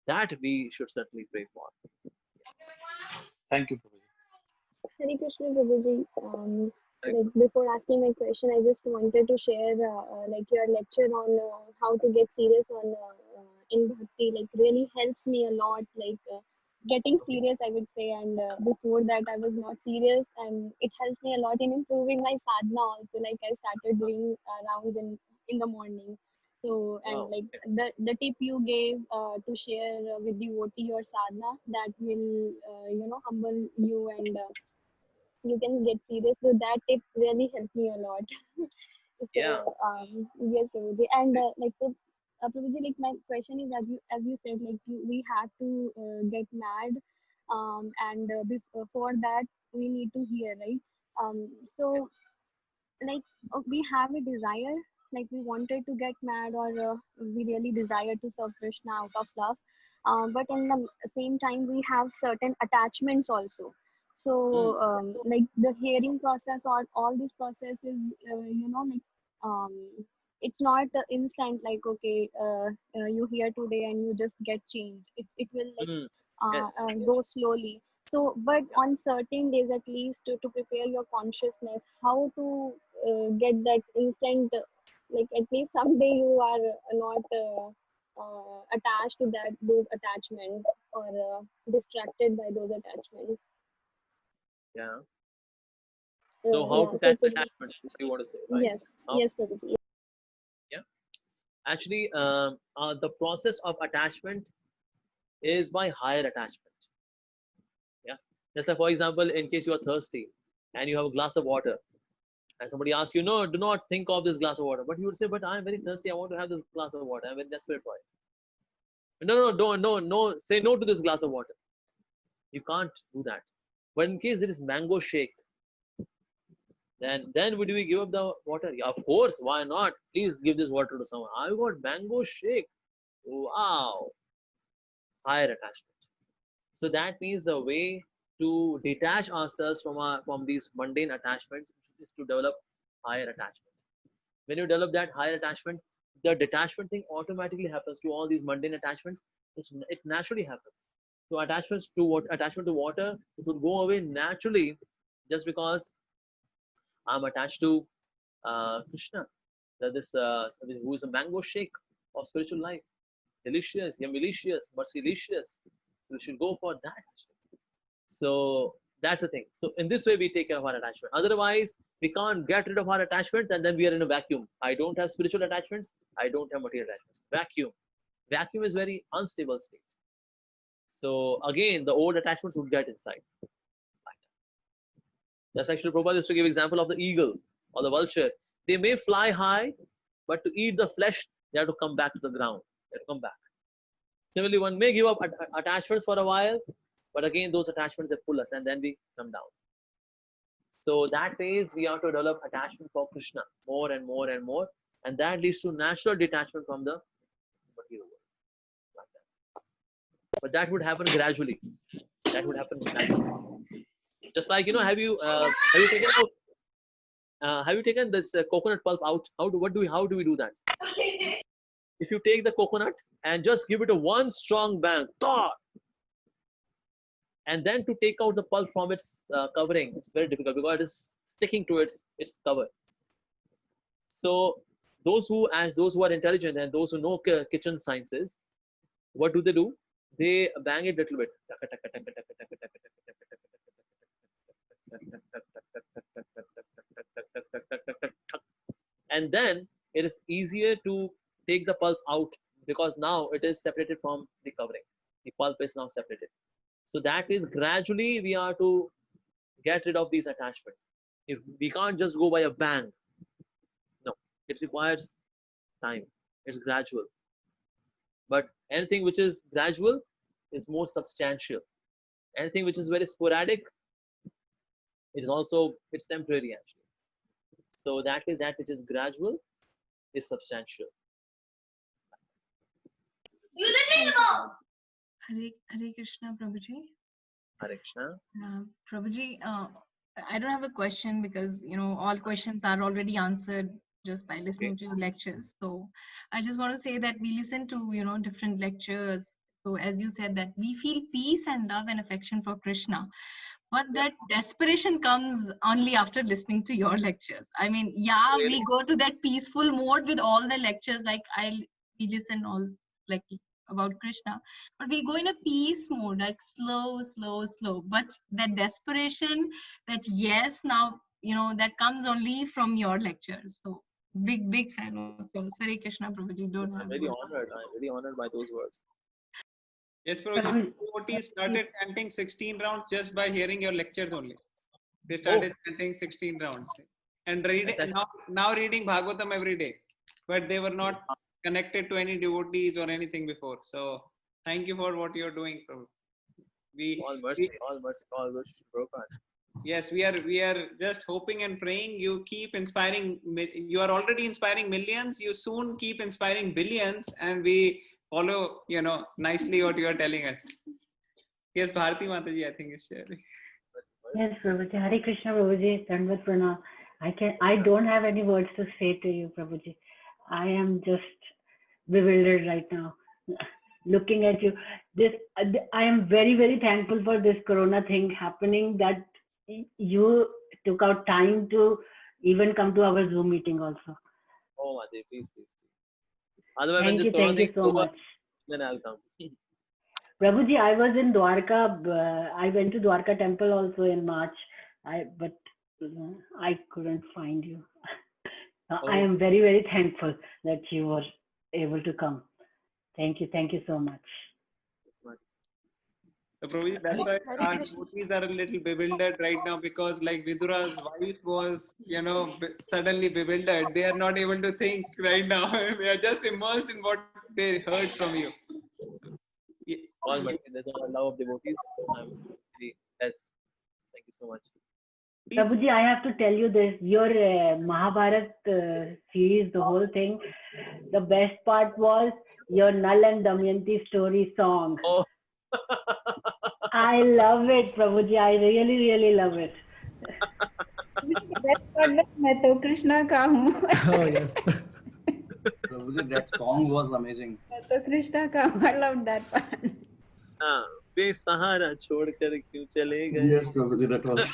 That we should certainly pray for. Thank you, Prabhu. Hare Krishna, Prabhuji. Like before asking my question, I just wanted to share like your lecture on how to get serious on in bhakti. Like really helps me a lot. Like getting serious, I would say. And before that, I was not serious, and it helps me a lot in improving my sadhana also. Like I started doing rounds in the morning. So and like the tip you gave to share with the devotee your sadhana, that will humble you and you can get serious. So that tip really helped me a lot. So Yeah. yes, Prabhuji. And like Prabhuji, like my question is, as you said, like we have to get mad, and before that we need to hear, right? So like we have a desire, like we wanted to get mad, or we really desire to serve Krishna out of love, but in the same time we have certain attachments also. So like the hearing process or all these processes, like it's not instant, like okay, you hear today and you just get changed. It will like go slowly. So but on certain days at least, to prepare your consciousness, how to get that instant, like at least someday you are not attached to those attachments, or distracted by those attachments. Yeah. So how to catch attachment? You want to say, right? Yes. Yes, Prabhuji. Yeah. Actually, the process of attachment is by higher attachment. Yeah. Just like, for example, in case you are thirsty and you have a glass of water, and somebody asks you, no, do not think of this glass of water, but you would say, but I am very thirsty, I want to have this glass of water, I'm very desperate for it. No, say no to this glass of water. You can't do that. But in case there is mango shake, then would we give up the water? Yeah, of course, why not? Please give this water to someone. I got mango shake. Wow. Higher attachment. So that means the way to detach ourselves from these mundane attachments is to develop higher attachment. When you develop that higher attachment, the detachment thing automatically happens to all these mundane attachments. It naturally happens. So attachment to water, it would go away naturally, just because I'm attached to Krishna. This who is a mango shake of spiritual life. Delicious, yumilicious, mercilicious. We should go for that. So that's the thing. So in this way, we take care of our attachment. Otherwise, we can't get rid of our attachments, and then we are in a vacuum. I don't have spiritual attachments. I don't have material attachments. Vacuum. Vacuum is very unstable state. So again, the old attachments would get inside. That's actually Prabhupada used to give example of the eagle or the vulture. They may fly high, but to eat the flesh, they have to come back to the ground. They have to come back. Similarly, one may give up attachments for a while, but again, those attachments, they pull us and then we come down. So that phase, we have to develop attachment for Krishna more and more and more. And that leads to natural detachment from the material world. Like that. But that would happen gradually. That would happen gradually. Just like, have you taken this coconut pulp out? How do we do that? If you take the coconut and just give it a one strong bang, and then to take out the pulp from its covering, it's very difficult because it is sticking to its cover. So those who are intelligent and those who know kitchen sciences, what do? They bang it a little bit, and then it is easier to take the pulp out because now it is separated from the covering. The pulp is now separated. So that is gradually we are to get rid of these attachments. If we can't just go by a bang, no, it requires time. It's gradual. But anything which is gradual is more substantial. Anything which is very sporadic, it's temporary actually. So that which is gradual is substantial. Hare Krishna, Prabhuji. Hare Krishna. Prabhuji, I don't have a question because all questions are already answered just by listening to your lectures. So I just want to say that we listen to different lectures. So as you said that we feel peace and love and affection for Krishna, but that desperation comes only after listening to your lectures. I mean, yeah, Really? we go to that peaceful mode with all the lectures. Like we listen all like about Krishna, but we go in a peace mode, like slow. But that desperation, that yes, now that comes only from your lectures. So big fan of yours. Hare Krishna, Prabhuji. Don't have I'm very honored by those words. Yes, Prabhuji. Some devotees started chanting 16 rounds just by hearing your lectures only. They started chanting 16 rounds and reading now reading Bhagavatam every day, but they were not connected to any devotees or anything before. So thank you for what you're doing, Prabhu. All mercy, Prabhupada. Yes, we are just hoping and praying you keep inspiring. You are already inspiring millions. You soon keep inspiring billions, and we follow, nicely what you are telling us. Yes, Bharati Mataji, I think is sharing. Yes, Prabhuji. Hare Krishna, Prabhuji. Dandavat Pranam. I don't have any words to say to you, Prabhuji. I am just bewildered right now, looking at you. I am very, very thankful for this Corona thing happening, that you took out time to even come to our Zoom meeting also. Oh, Mataji, please. Otherwise, thank you so much. Then I'll come. Prabhuji, I was in Dwarka. I went to Dwarka temple also in March, but I couldn't find you. I am very, very thankful that you were able to come. Thank you so much. So Prabhuji, that's why our devotees are a little bewildered right now, because like Vidura's wife was, suddenly bewildered. They are not able to think right now. They are just immersed in what they heard from you. All mercy. There's a love of devotees. I'm very blessed. Thank you so much. Prabhuji, I have to tell you this, your Mahabharat series, the whole thing, the best part was your Nal and Damayanti story song. Oh. I love it, Prabhuji. I really, really love it. Best part was मैं तो कृष्णा का हूँ. Oh yes. Prabhuji, that song was amazing. मैं तो कृष्णा का हूँ. I loved that part. बेसहारा छोड़कर क्यों चले गए. Yes, Prabhuji, that was.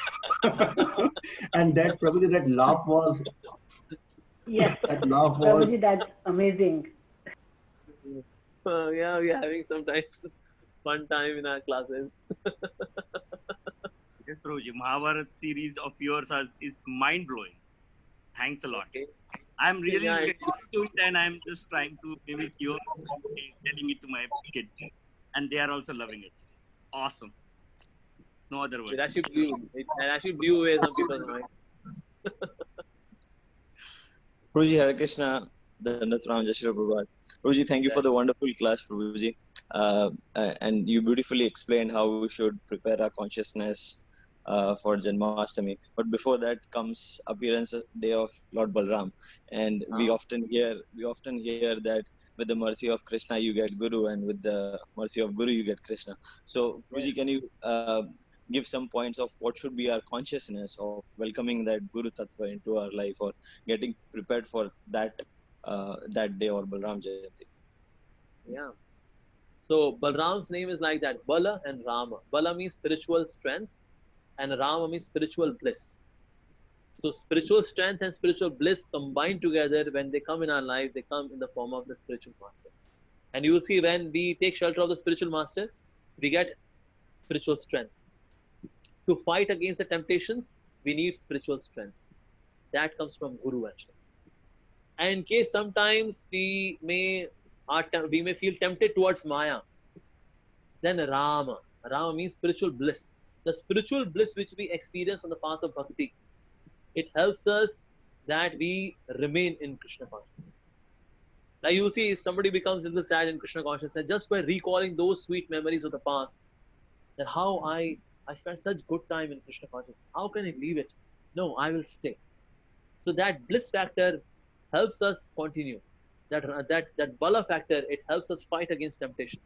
And that Prabhuji, that laugh was. Yes. That laugh was. Prabhuji, that's amazing. Yeah, we're having sometimes fun time in our classes. Yes, Prabhuji, Mahabharat series of yours is mind blowing. Thanks a lot. Okay. I'm really getting to it, and I'm just trying to mimic yours, telling it to my kids, and they are also loving it. Awesome. No other word. It actually blew away some people's mind. Prabhuji, Hare Krishna, Dandavat Pranam, Jai Shri Prabhupada. Prabhuji, thank you for the wonderful class, Prabhuji. And you beautifully explained how we should prepare our consciousness for Janmashtami. But before that comes appearance day of Lord Balram, and we often hear that with the mercy of Krishna you get Guru, and with the mercy of Guru you get Krishna. So, Prabhuji, can you give some points of what should be our consciousness of welcoming that Guru Tattva into our life, or getting prepared for that day or Balram Jayanti? Yeah. So Balram's name is like that, Bala and Rama. Bala means spiritual strength and Rama means spiritual bliss. So spiritual strength and spiritual bliss combined together, when they come in our life, they come in the form of the spiritual master. And you will see when we take shelter of the spiritual master, we get spiritual strength. To fight against the temptations, we need spiritual strength. That comes from Guru actually. And in case sometimes we may feel tempted towards Maya, then Rama. Rama means spiritual bliss. The spiritual bliss which we experience on the path of bhakti, it helps us that we remain in Krishna consciousness. Now you will see if somebody becomes a little sad in Krishna consciousness just by recalling those sweet memories of the past, that how I spent such good time in Krishna consciousness. How can I leave it? No, I will stay. So that bliss factor helps us continue. That bala factor, it helps us fight against temptations.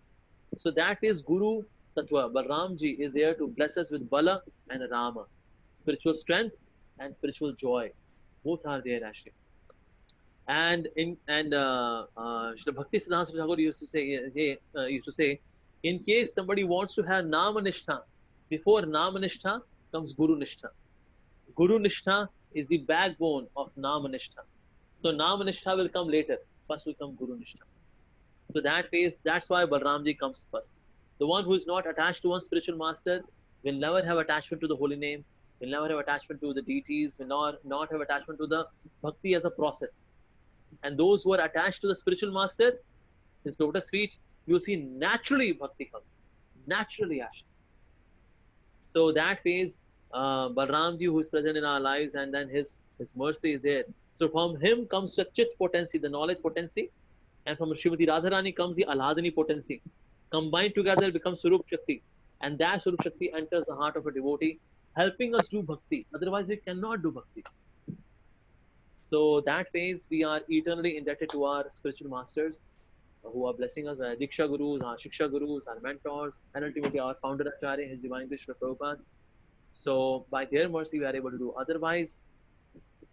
So that is Guru Tattva. Balramji is there to bless us with bala and Rama. Spiritual strength and spiritual joy. Both are there actually. And Srila Bhakti Siddhanta Thakur used to say, in case somebody wants to have Nama Nishtha, before Nama Nishtha comes Guru Nishtha. Guru Nishtha is the backbone of Nama Nishtha. So Nama Nishtha will come later. First will come Guru Nishtha. So that's why Balramji comes first. The one who is not attached to one spiritual master will never have attachment to the holy name, will never have attachment to the deities, will not have attachment to the bhakti as a process. And those who are attached to the spiritual master, his lotus feet, you will see naturally bhakti comes. Naturally actually. So that phase, Balramji who is present in our lives, and then his mercy is there. So from him comes the chit potency, the knowledge potency, and from Srimati Radharani comes the Alhadani potency. Combined together becomes Surup Shakti, and that Surup Shakti enters the heart of a devotee, helping us do bhakti. Otherwise we cannot do bhakti. So that phase we are eternally indebted to our spiritual masters who are blessing us, our Diksha Gurus, our Shiksha Gurus, our mentors, and ultimately our founder Acharya, His Divine Grace Srila Prabhupada. So by their mercy we are able to do. Otherwise,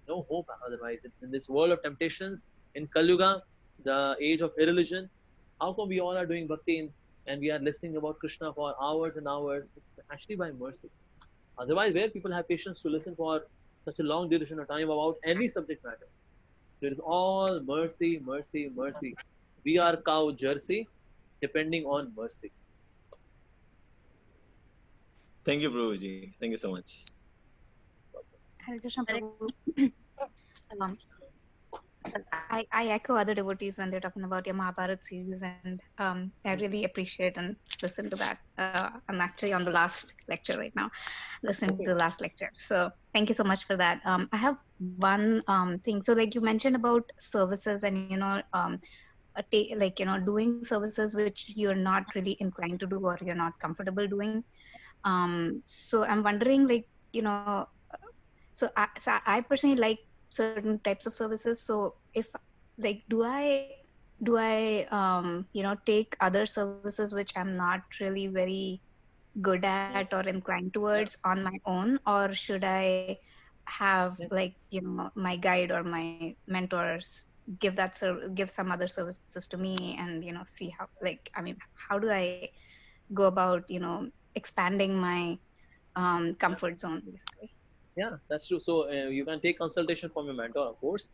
no hope. Otherwise, it's in this world of temptations, in Kali Yuga, the age of irreligion. How come we all are doing bhakti and we are listening about Krishna for hours and hours? It's actually by mercy. Otherwise, where people have patience to listen for such a long duration of time about any subject matter? It is all mercy, mercy, mercy. We are cow jersey, depending on mercy. Thank you, Prabhuji. Thank you so much. Hare Krishna Prabhu. I echo other devotees when they're talking about your Mahabharata series, and I really appreciate and listen to that. I'm actually on the last lecture right now, listening to the last lecture. So thank you so much for that. I have one thing. So like you mentioned about services and, doing services which you're not really inclined to do or you're not comfortable doing. So I'm wondering, so I personally like certain types of services. So if do I take other services which I'm not really very good at or inclined towards on my own, or should I have my guide or my mentors give some other services to me, and see how how do I go about expanding my comfort zone basically? Yeah, that's true. So you can take consultation from your mentor, of course,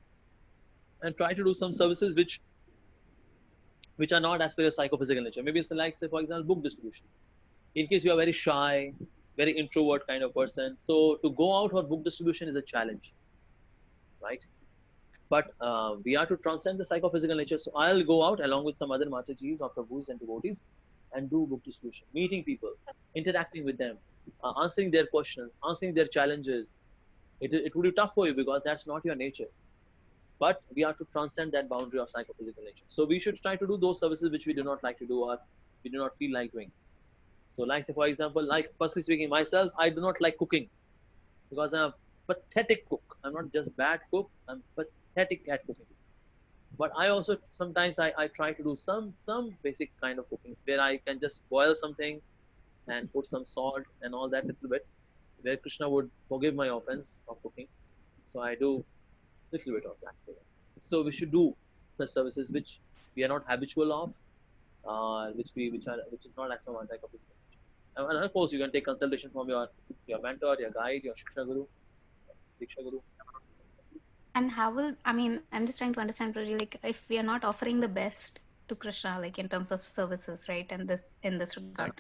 and try to do some services which are not as per your psychophysical nature. Maybe it's like, say, for example, book distribution. In case you are very shy, very introvert kind of person, so to go out for book distribution is a challenge, right? But we are to transcend the psychophysical nature. So I'll go out along with some other Matajis or Prabhus and devotees and do book distribution, meeting people, interacting with them, answering their questions, answering their challenges. It would be tough for you because that's not your nature. But we are to transcend that boundary of psychophysical nature. So we should try to do those services which we do not like to do or we do not feel like doing. So like, say, for example, like personally speaking, myself, I do not like cooking because I'm a pathetic cook. I'm not just bad cook, I'm pathetic at cooking. But I also sometimes I try to do some basic kind of cooking where I can just boil something and put some salt and all that little bit, where Krishna would forgive my offense of cooking. So I do little bit of that. So we should do such services which we are not habitual of, which is not as much like a physical nature. And of course, you can take consultation from your mentor, your guide, your Shiksha Guru, Diksha Guru. And how will, I mean, I'm just trying to understand, Prabhuji, like if we are not offering the best to Krishna, like in terms of services, right? And in this regard,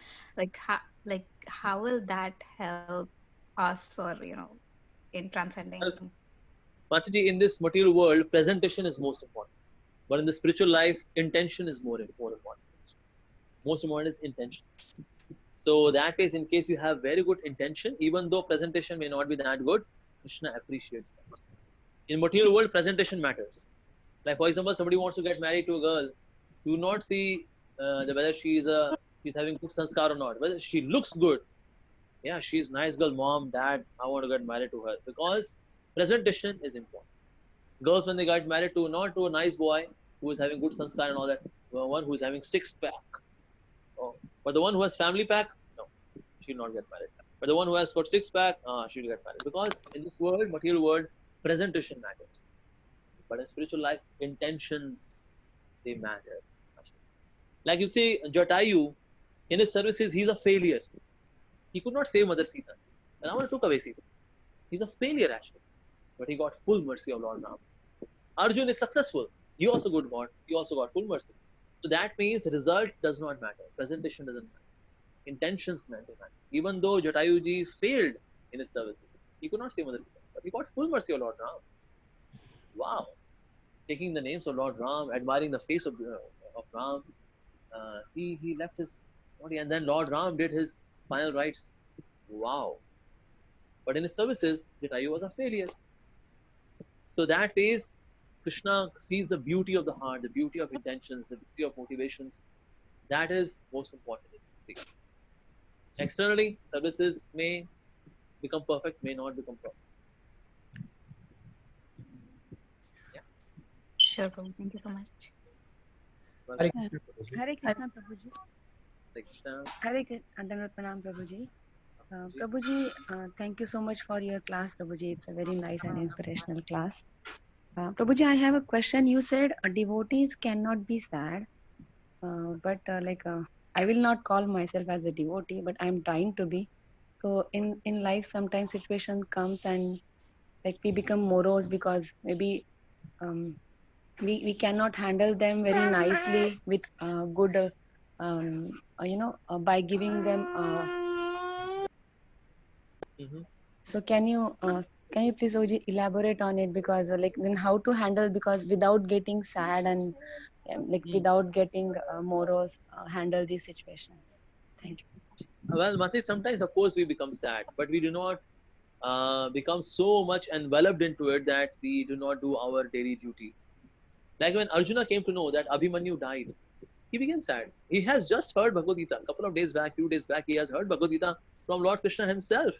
how will that help us, or in transcending? Mataji, in this material world, presentation is most important. But in the spiritual life, intention is more important. Most important is intentions. So that is, in case you have very good intention, even though presentation may not be that good, Krishna appreciates that. In material world, presentation matters. Like for example, somebody wants to get married to a girl, do not see whether she's having good sanskar or not. Whether she looks good, yeah, she's nice girl, mom, dad, I want to get married to her, because presentation is important. Girls, when they get married to not to a nice boy who is having good sanskar and all that, one who is having six pack, but the one who has family pack, no, she'll not get married. But the one who has got six pack, she'll get married, because in this world, material world, presentation matters. But in spiritual life, intentions, they matter. Like you see, Jatayu, in his services, he's a failure. He could not save Mother Sita. And Ravana took away Sita. He's a failure actually. But he got full mercy of Lord Ram. Arjun is successful. He also got full mercy. So that means result does not matter. Presentation doesn't matter. Intentions matter. Even though Jatayuji failed in his services, he could not save Mother Sita. But he got full mercy of Lord Ram. Wow. Taking the names of Lord Ram, admiring the face of Ram, he left his body, and then Lord Ram did his final rites. Wow. But in his services, Jatayu was a failure. So that is, Krishna sees the beauty of the heart, the beauty of intentions, the beauty of motivations. That is most important. Externally, services may become perfect, may not become perfect. Sure, Prabhu. Thank you so much. Hare Krishna, Prabhuji. Hare Krishna. Hare Krishna, Pranam, Prabhuji. Prabhuji, thank you so much for your class, Prabhuji. It's a very nice and inspirational class. Prabhuji, I have a question. You said devotees cannot be sad, but I will not call myself as a devotee, but I'm trying to be. So in life, sometimes situation comes and like we become morose because maybe we cannot handle them very nicely with good, by giving them. So can you please Oji elaborate on it, because then how to handle, because without getting sad and without getting morose, handle these situations. Thank you. Well, Mati, sometimes of course we become sad, but we do not become so much enveloped into it that we do not do our daily duties. Like when Arjuna came to know that Abhimanyu died, he became sad. He has just heard Bhagavad Gita. A couple of days back, few days back, he has heard Bhagavad Gita from Lord Krishna himself.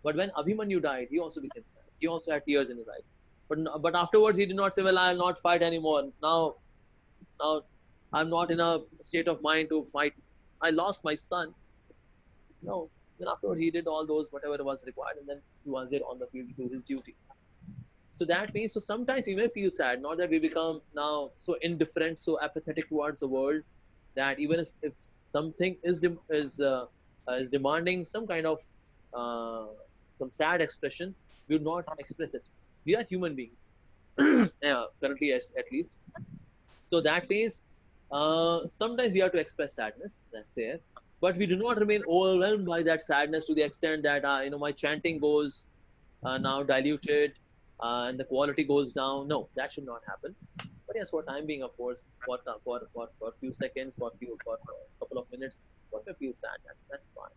But when Abhimanyu died, he also became sad. He also had tears in his eyes. But afterwards, he did not say, well, I will not fight anymore. Now I'm not in a state of mind to fight. I lost my son. No. Then afterwards, he did all those, whatever was required, and then he was there on the field to do his duty. So that means, so sometimes we may feel sad, not that we become now so indifferent, so apathetic towards the world, that even if something is demanding some kind of some sad expression, we will not express it. We are human beings, currently at least. So that means sometimes we have to express sadness. That's there, but we do not remain overwhelmed by that sadness to the extent that my chanting goes now diluted and the quality goes down. No, that should not happen. But yes, for time being, of course, for a few seconds, for a couple of minutes, what we feel sad, that's fine.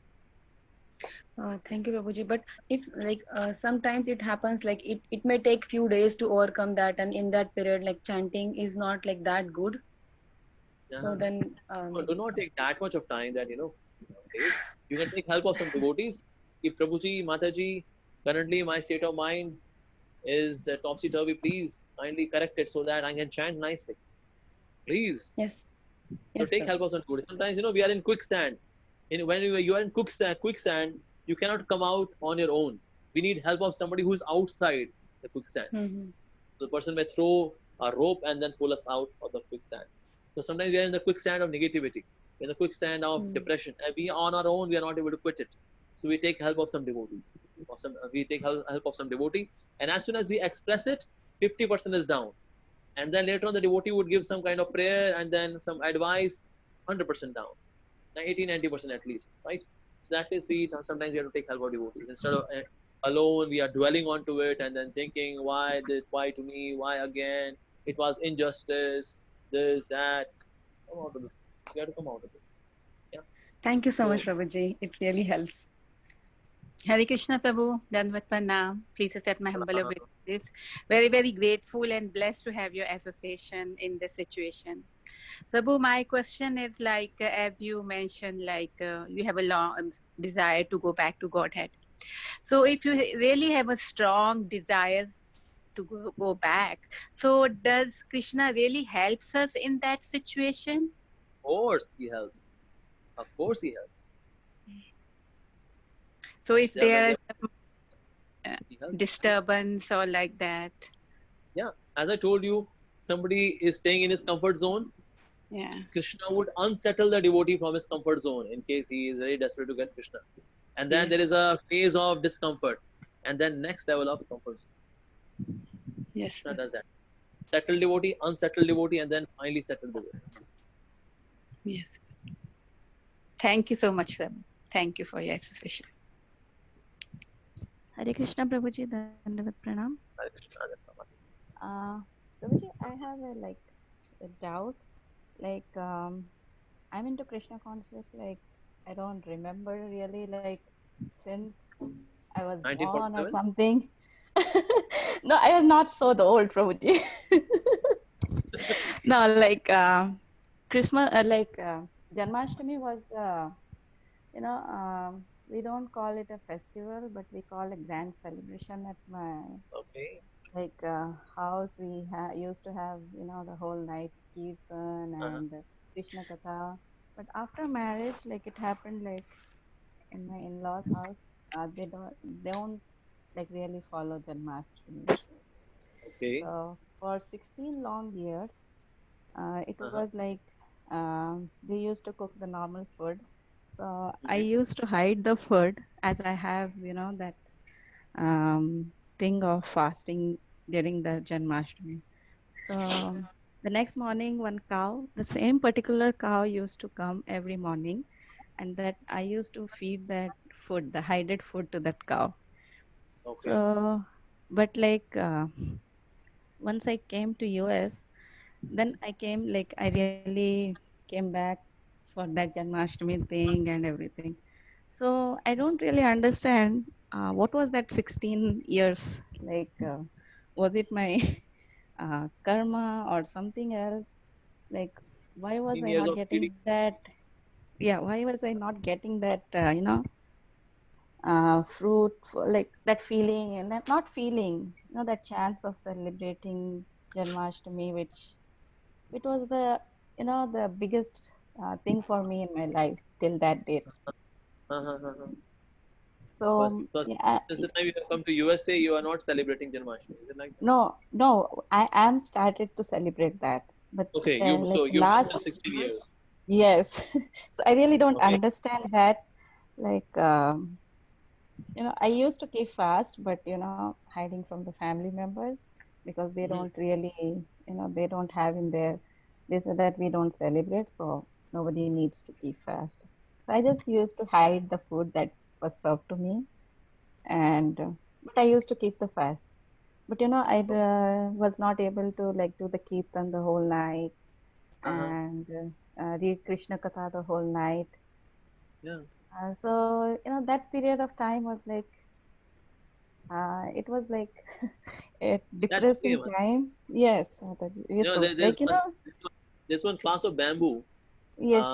Thank you, Prabhuji. But it's like sometimes it happens like it may take few days to overcome that, and in that period, like chanting is not like that good. So then do not take that much of time that okay. You can take help of some devotees. If Prabhuji, Mataji, currently my state of mind is topsy-turvy, please kindly correct it so that I can chant nicely. Please. Yes. So take help of some devotees. Sometimes we are in quicksand. When you are in quicksand, you cannot come out on your own. We need help of somebody who is outside the quicksand. So the person may throw a rope and then pull us out of the quicksand. So sometimes we are in the quicksand of negativity, in the quicksand of depression, and we on our own we are not able to quit it. So we take help of some devotees. We take help of some devotee, and as soon as we express it, 50% is down, and then later on the devotee would give some kind of prayer and then some advice, 100% down, 80-90% at least, right? So that is sometimes we have to take help of devotees instead of alone. We are dwelling onto it and then thinking, why to me, why again? It was injustice, this, that. Come out of this. We have to come out of this. Yeah. Thank you so much, Prabhuji. It really helps. Hare Krishna Prabhu, Dandavat Pranam. Please accept my humble obeisances. Very, very grateful and blessed to have your association in this situation. Prabhu, my question is like, as you mentioned, like you have a long desire to go back to Godhead. So if you really have a strong desire to go back, so does Krishna really helps us in that situation? Of course he helps. Of course he helps. So if there is disturbance or like that. Yeah, as I told you, somebody is staying in his comfort zone. Yeah. Krishna would unsettle the devotee from his comfort zone in case he is very desperate to get Krishna. And then there is a phase of discomfort. And then next level of comfort zone. Yes. Krishna does that. Settle devotee, unsettle devotee, and then finally settle devotee. Yes. Thank you so much, Prabhu. Thank you for your association. Hare Krishna Prabhuji, Dandavat Pranam. Hare Krishna. Prabhuji, I have a doubt. Like, I'm into Krishna conscious. Like, I don't remember really. Like, since I was born or something. No, I was not so old, Prabhuji. No, like Christmas, Janmashtami was the, we don't call it a festival, but we call a grand celebration at my house. We used to have, the whole night kirtan and Krishna Katha. But after marriage, like it happened like in my in-laws' house, they don't like really follow Janmashtami. Okay. So for 16 long years, it was like they used to cook the normal food. So I used to hide the food as I have, that thing of fasting during the Janmashtami. So the next morning, one cow, the same particular cow used to come every morning, and that I used to feed that food, the hided food to that cow. Okay. So, but like once I came to US, then I came like I really came back for that Janmashtami thing and everything. So I don't really understand what was that 16 years like. Was it my karma or something else? Like, why was I not getting that? Yeah, why was I not getting that? Fruit, like that feeling, and that not feeling, that chance of celebrating Janmashtami, which it was the the biggest thing for me in my life till that date. So yeah, Since the time you have come to USA, you are not celebrating Janmashtami. Is it like that? no, I am started to celebrate that, but Okay, like you missed the last 16 years. yes. So I really don't understand that. Like I used to keep fast, but hiding from the family members because they don't really, they don't have in their. They said that we don't celebrate, so nobody needs to keep fast. So I just used to hide the food that was served to me, and but I used to keep the fast. But I was not able to like do the kirtan the whole night and read Krishna Katha the whole night. Yeah. So that period of time was like it was like a depressing time. Yes, Mataji. Yes, there's one class of bamboo. Yes.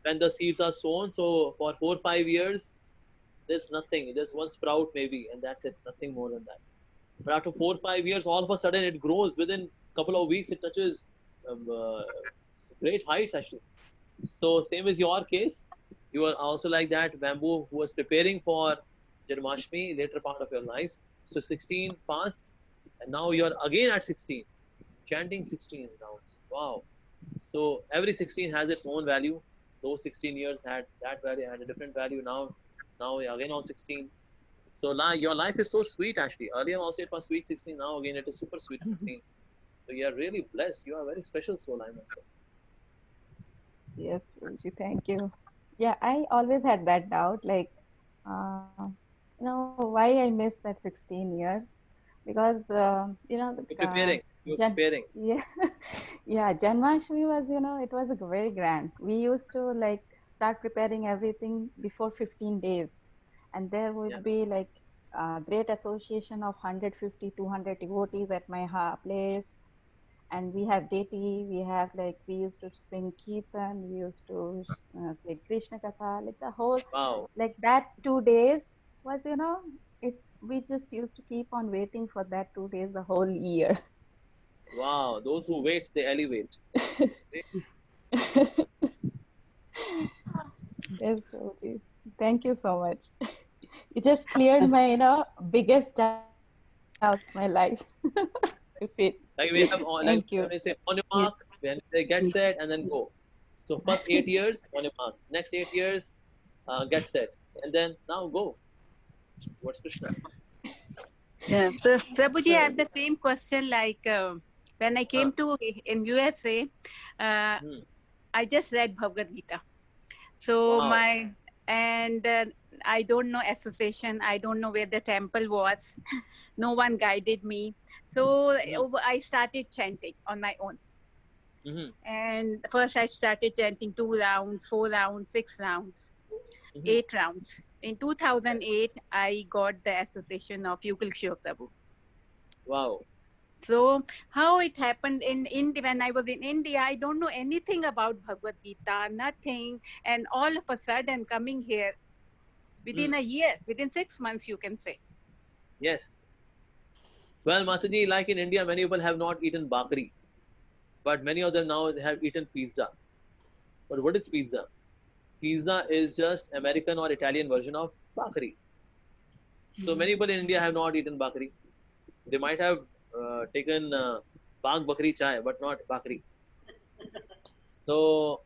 When the seeds are sown, so for 4 or 5 years, there's nothing. There's one sprout maybe, and that's it. Nothing more than that. But after 4 or 5 years, all of a sudden it grows. Within a couple of weeks, it touches great heights actually. So same as your case, you are also like that bamboo who was preparing for Janmashtami later part of your life. So 16 passed, and now you're again at 16, chanting 16 rounds. Wow. So every 16 has its own value. Those 16 years had that value, had a different value. Now we are again on 16. So your life is so sweet actually. Earlier also it was sweet 16. Now again it is super sweet 16. So you are really blessed. You are a very special soul, I must say. Yes, Prabhuji, thank you. Yeah, I always had that doubt, like, why I missed that 16 years, because You're preparing. You're preparing. yeah, yeah, Janmashtami was, it was a very grand. We used to like start preparing everything before 15 days, and there would be like a great association of 150, 200 devotees at my place, and we have deity, we used to sing kirtan, we used to say Krishna Katha, like the whole, like that 2 days was, we just used to keep on waiting for that 2 days the whole year. Wow, those who wait, they elevate. Yes, Prabhuji. Thank you so much. You just cleared my, biggest doubt of my life. Like we have Thank you. when we say on your mark, when they get set and then go. So first 8 years on your mark, next 8 years get set, and then now go. What's Krishna? Yeah, Prabhuji, I have the same question. Like when I came to in USA, I just read Bhagavad Gita. So I don't know association. I don't know where the temple was. No one guided me. So I started chanting on my own. And first I started chanting 2 rounds, 4 rounds, 6 rounds, 8 rounds. In 2008, I got the association of Yugal Shiva Prabhu. Wow. So how it happened in India, when I was in India, I don't know anything about Bhagavad Gita, nothing. And all of a sudden coming here within a year, within 6 months, you can say. Yes. Well, Mataji, like in India, many people have not eaten bakri, but many of them now have eaten pizza. But what is pizza? Pizza is just American or Italian version of bakri. So many people in India have not eaten bakri. They might have taken bag bakri chai, but not bakri. So,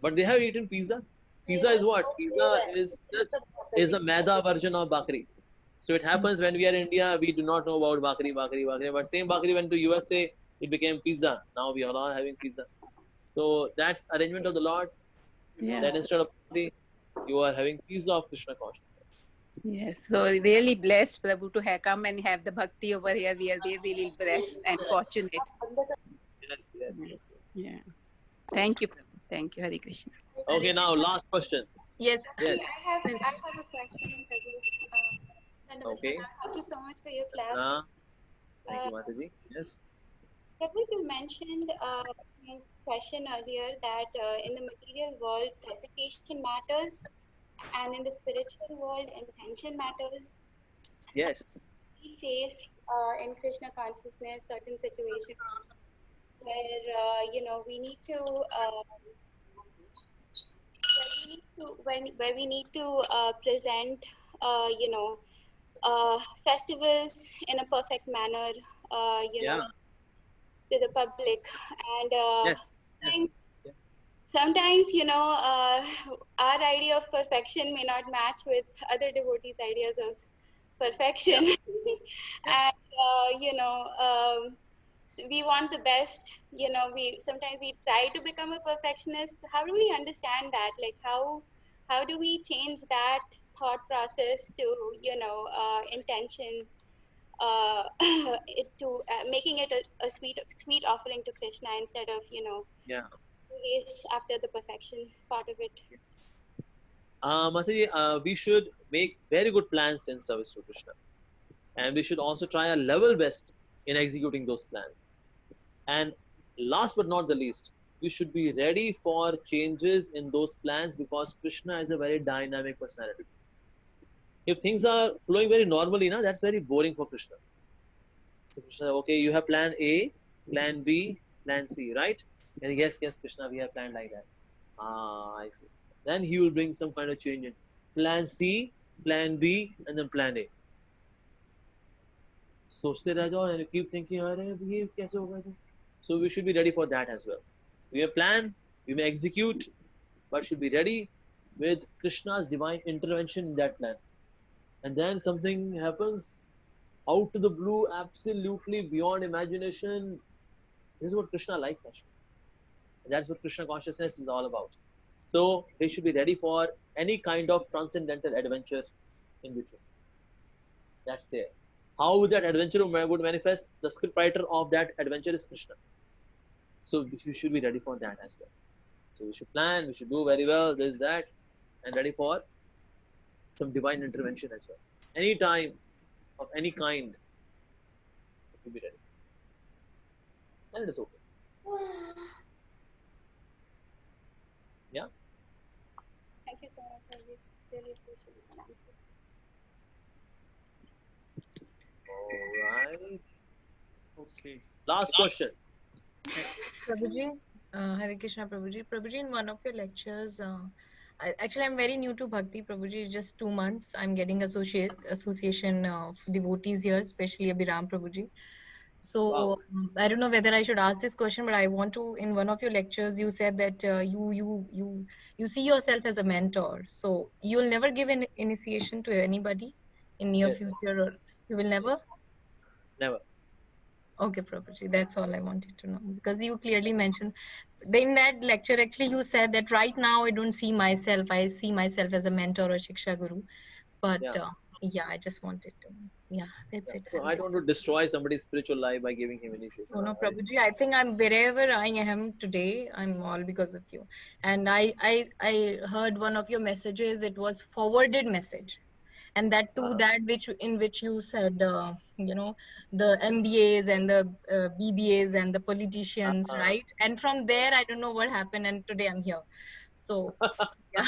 but they have eaten pizza. Pizza is what? Pizza is the maida version of bakri. So it happens when we are in India, we do not know about bakri. But same bakri went to USA, it became pizza. Now we are all having pizza. So that's arrangement of the Lord. Yeah. That instead of bakri, you are having pizza of Krishna consciousness. Yes, so really blessed, Prabhu, to have come and have the bhakti over here. We are really blessed and fortunate. Yes. Yeah. Thank you, Prabhu. Thank you, Hare Krishna. Okay, now last question. Yes. Yes. I have a question, Prabhu. Okay. Thank you so much for your class. Thank you, Mataji. Yes. Prabhu, you mentioned in question earlier that in the material world, presentation matters, and in the spiritual world, intention matters. Yes. We face in Krishna consciousness certain situations where we need to where we need to present festivals in a perfect manner to the public, and sometimes our idea of perfection may not match with other devotees' ideas of perfection. And so we want the best. We sometimes try to become a perfectionist. How do we understand that? Like how do we change that thought process to intention, making it a sweet offering to Krishna instead of race after the perfection part of it. Mataji, we should make very good plans in service to Krishna, and we should also try our level best in executing those plans. And last but not the least, we should be ready for changes in those plans, because Krishna is a very dynamic personality. If things are flowing very normally, that's very boring for Krishna. So Krishna, okay, you have plan A, plan B, plan C, right? And yes, Krishna, we have planned like that. I see. Then he will bring some kind of change in plan C, plan B, and then plan A. सोचते रह जाओ and keep thinking, अरे ये कैसे होगा? So we should be ready for that as well. We may plan, we may execute, but should be ready with Krishna's divine intervention in that plan. And then something happens out of the blue, absolutely beyond imagination. This is what Krishna likes, actually. And that's what Krishna consciousness is all about. So they should be ready for any kind of transcendental adventure in between. That's there. How that adventure would manifest? The script writer of that adventure is Krishna. So we should be ready for that as well. So we should plan, we should do very well, this, that, and ready for some divine intervention as well. Any time of any kind, we should be ready. And it is okay. Yeah. Thank you so much, Prabhu. Really appreciate your answer. All right. Okay. Last question. Prabhuji, Hare Krishna Prabhuji. Prabhuji, in one of your lectures, actually I'm very new to Bhakti, Prabhuji. Just 2 months. I'm getting association of devotees here, especially Abhiram Prabhuji. So Wow. I don't know whether I should ask this question, but I want to. In one of your lectures, you said that you see yourself as a mentor. So you will never give an initiation to anybody in near Yes. future, or you will never. Never. Okay, Prabhuji, that's all I wanted to know, because you clearly mentioned in that lecture, actually you said that right now I don't see myself, I see myself as a mentor or Shiksha Guru. But Yeah. I just wanted to, that's it. So I don't want to destroy somebody's spiritual life by giving him initiation. No, Prabhuji, I think I'm wherever I am today, I'm all because of you. And I heard one of your messages, it was forwarded message. And that too, that in which you said, the MBAs and the BBAs and the politicians, right? And from there, I don't know what happened, and today I'm here. So, yeah,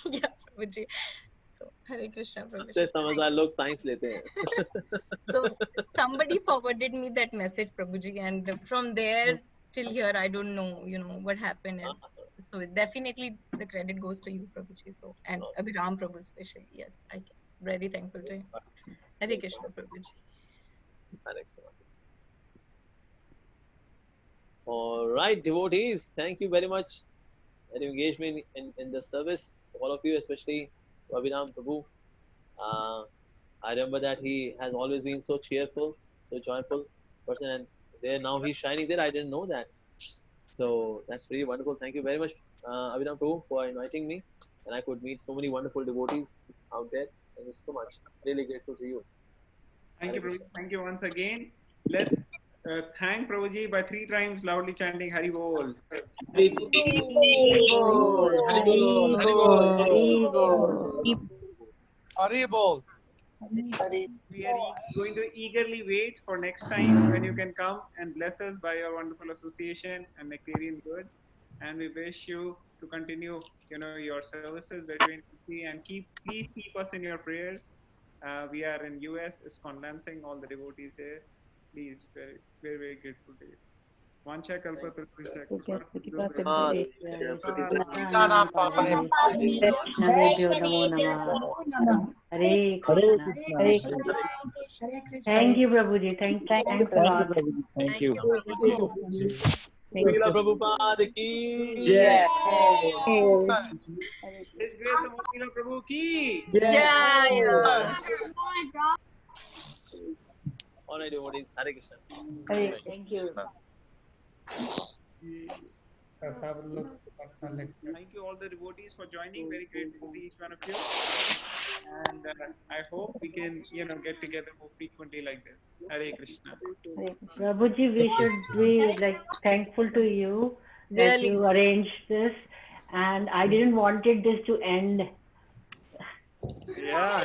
yeah, Prabhuji. So, Hare Krishna, Prabhuji. से समझदार लोग science लेते हैं. So somebody forwarded me that message, Prabhuji, and from there till here, I don't know, what happened. And so definitely the credit goes to you, Prabhuji. So, and Abhiram Prabhu especially. Yes, I am very thankful to him. Hare Krishna, Prabhuji. All right, devotees, thank you very much that you engaged me in the service. All of you, especially Abhiram Prabhu. I remember that he has always been so cheerful, so joyful person, and there now he's shining there. I didn't know that. So that's really wonderful. Thank you very much, Abhiram Prabhu, for inviting me, and I could meet so many wonderful devotees out there. Thank you so much. Really grateful to you. Thank you, Prabhuji. Thank you once again. Let's thank Prabhuji by 3 times loudly chanting Hari Bol. Hari Bol. Hari Bol. Hari Bol. Hari Bol. We are going to eagerly wait for next time when you can come and bless us by your wonderful association and nectarian goods. And we wish you to continue, your services between and please keep us in your prayers. We are in US, is condensing all the devotees here. Please, very, very, very grateful to you. Vancha kalpa Hare Krishna. Thank you, Prabhuji. Thanks a lot. Thank you. Lila Prabhupada ki Jai. His Grace of Lila Prabhu ki Jai. All right, devotees. Hare Krishna. Thank you. Thank you all the devotees for joining. Very grateful to each one of you. And I hope we can, get together more frequently like this. Hare Krishna. Prabhuji, we should be thankful to you that you arranged this, and I didn't wanted this to end. Yeah.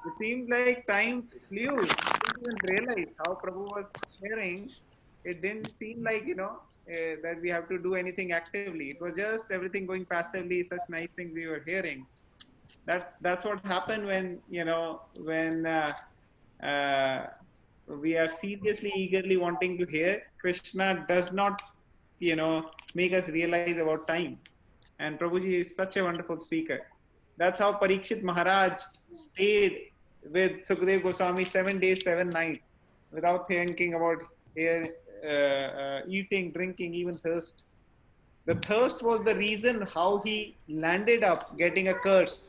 It seemed like time flew. I didn't even realize how Prabhu was sharing. It didn't seem like, that we have to do anything actively. It was just everything going passively, such nice things we were hearing. That's what happened when, when we are seriously, eagerly wanting to hear. Krishna does not, make us realize about time. And Prabhuji is such a wonderful speaker. That's how Parikshit Maharaj stayed with Sukadeva Goswami 7 days, 7 nights without thinking about eating, drinking, even thirst. The thirst was the reason how he landed up getting a curse.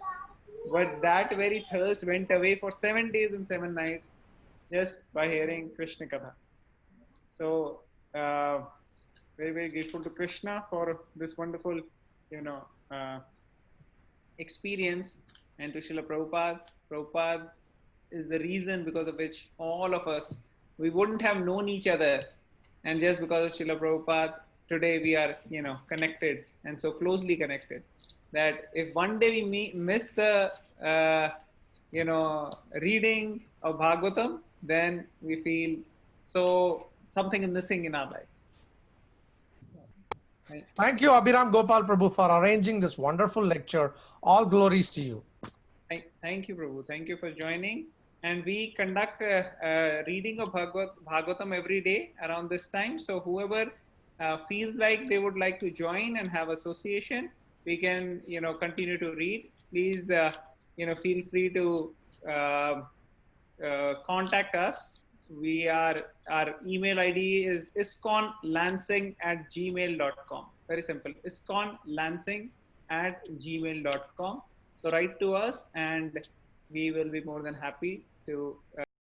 But that very thirst went away for 7 days and 7 nights just by hearing Krishna Katha. So, very, very grateful to Krishna for this wonderful, experience, and to Srila Prabhupada. Prabhupada is the reason because of which all of us, we wouldn't have known each other. And just because of Srila Prabhupada, today we are, connected and so closely connected that if one day we miss the, reading of Bhagavatam, then we feel so something is missing in our life. Thank you, Abhiram Gopal Prabhu, for arranging this wonderful lecture. All glories to you. Thank you, Prabhu. Thank you for joining. And we conduct a reading of Bhagavatam every day around this time. So whoever feels like they would like to join and have association, we can, continue to read. Please, feel free to contact us. Our email ID is iskonlansing@gmail.com. Very simple. iskonlansing@gmail.com. So write to us and we will be more than happy to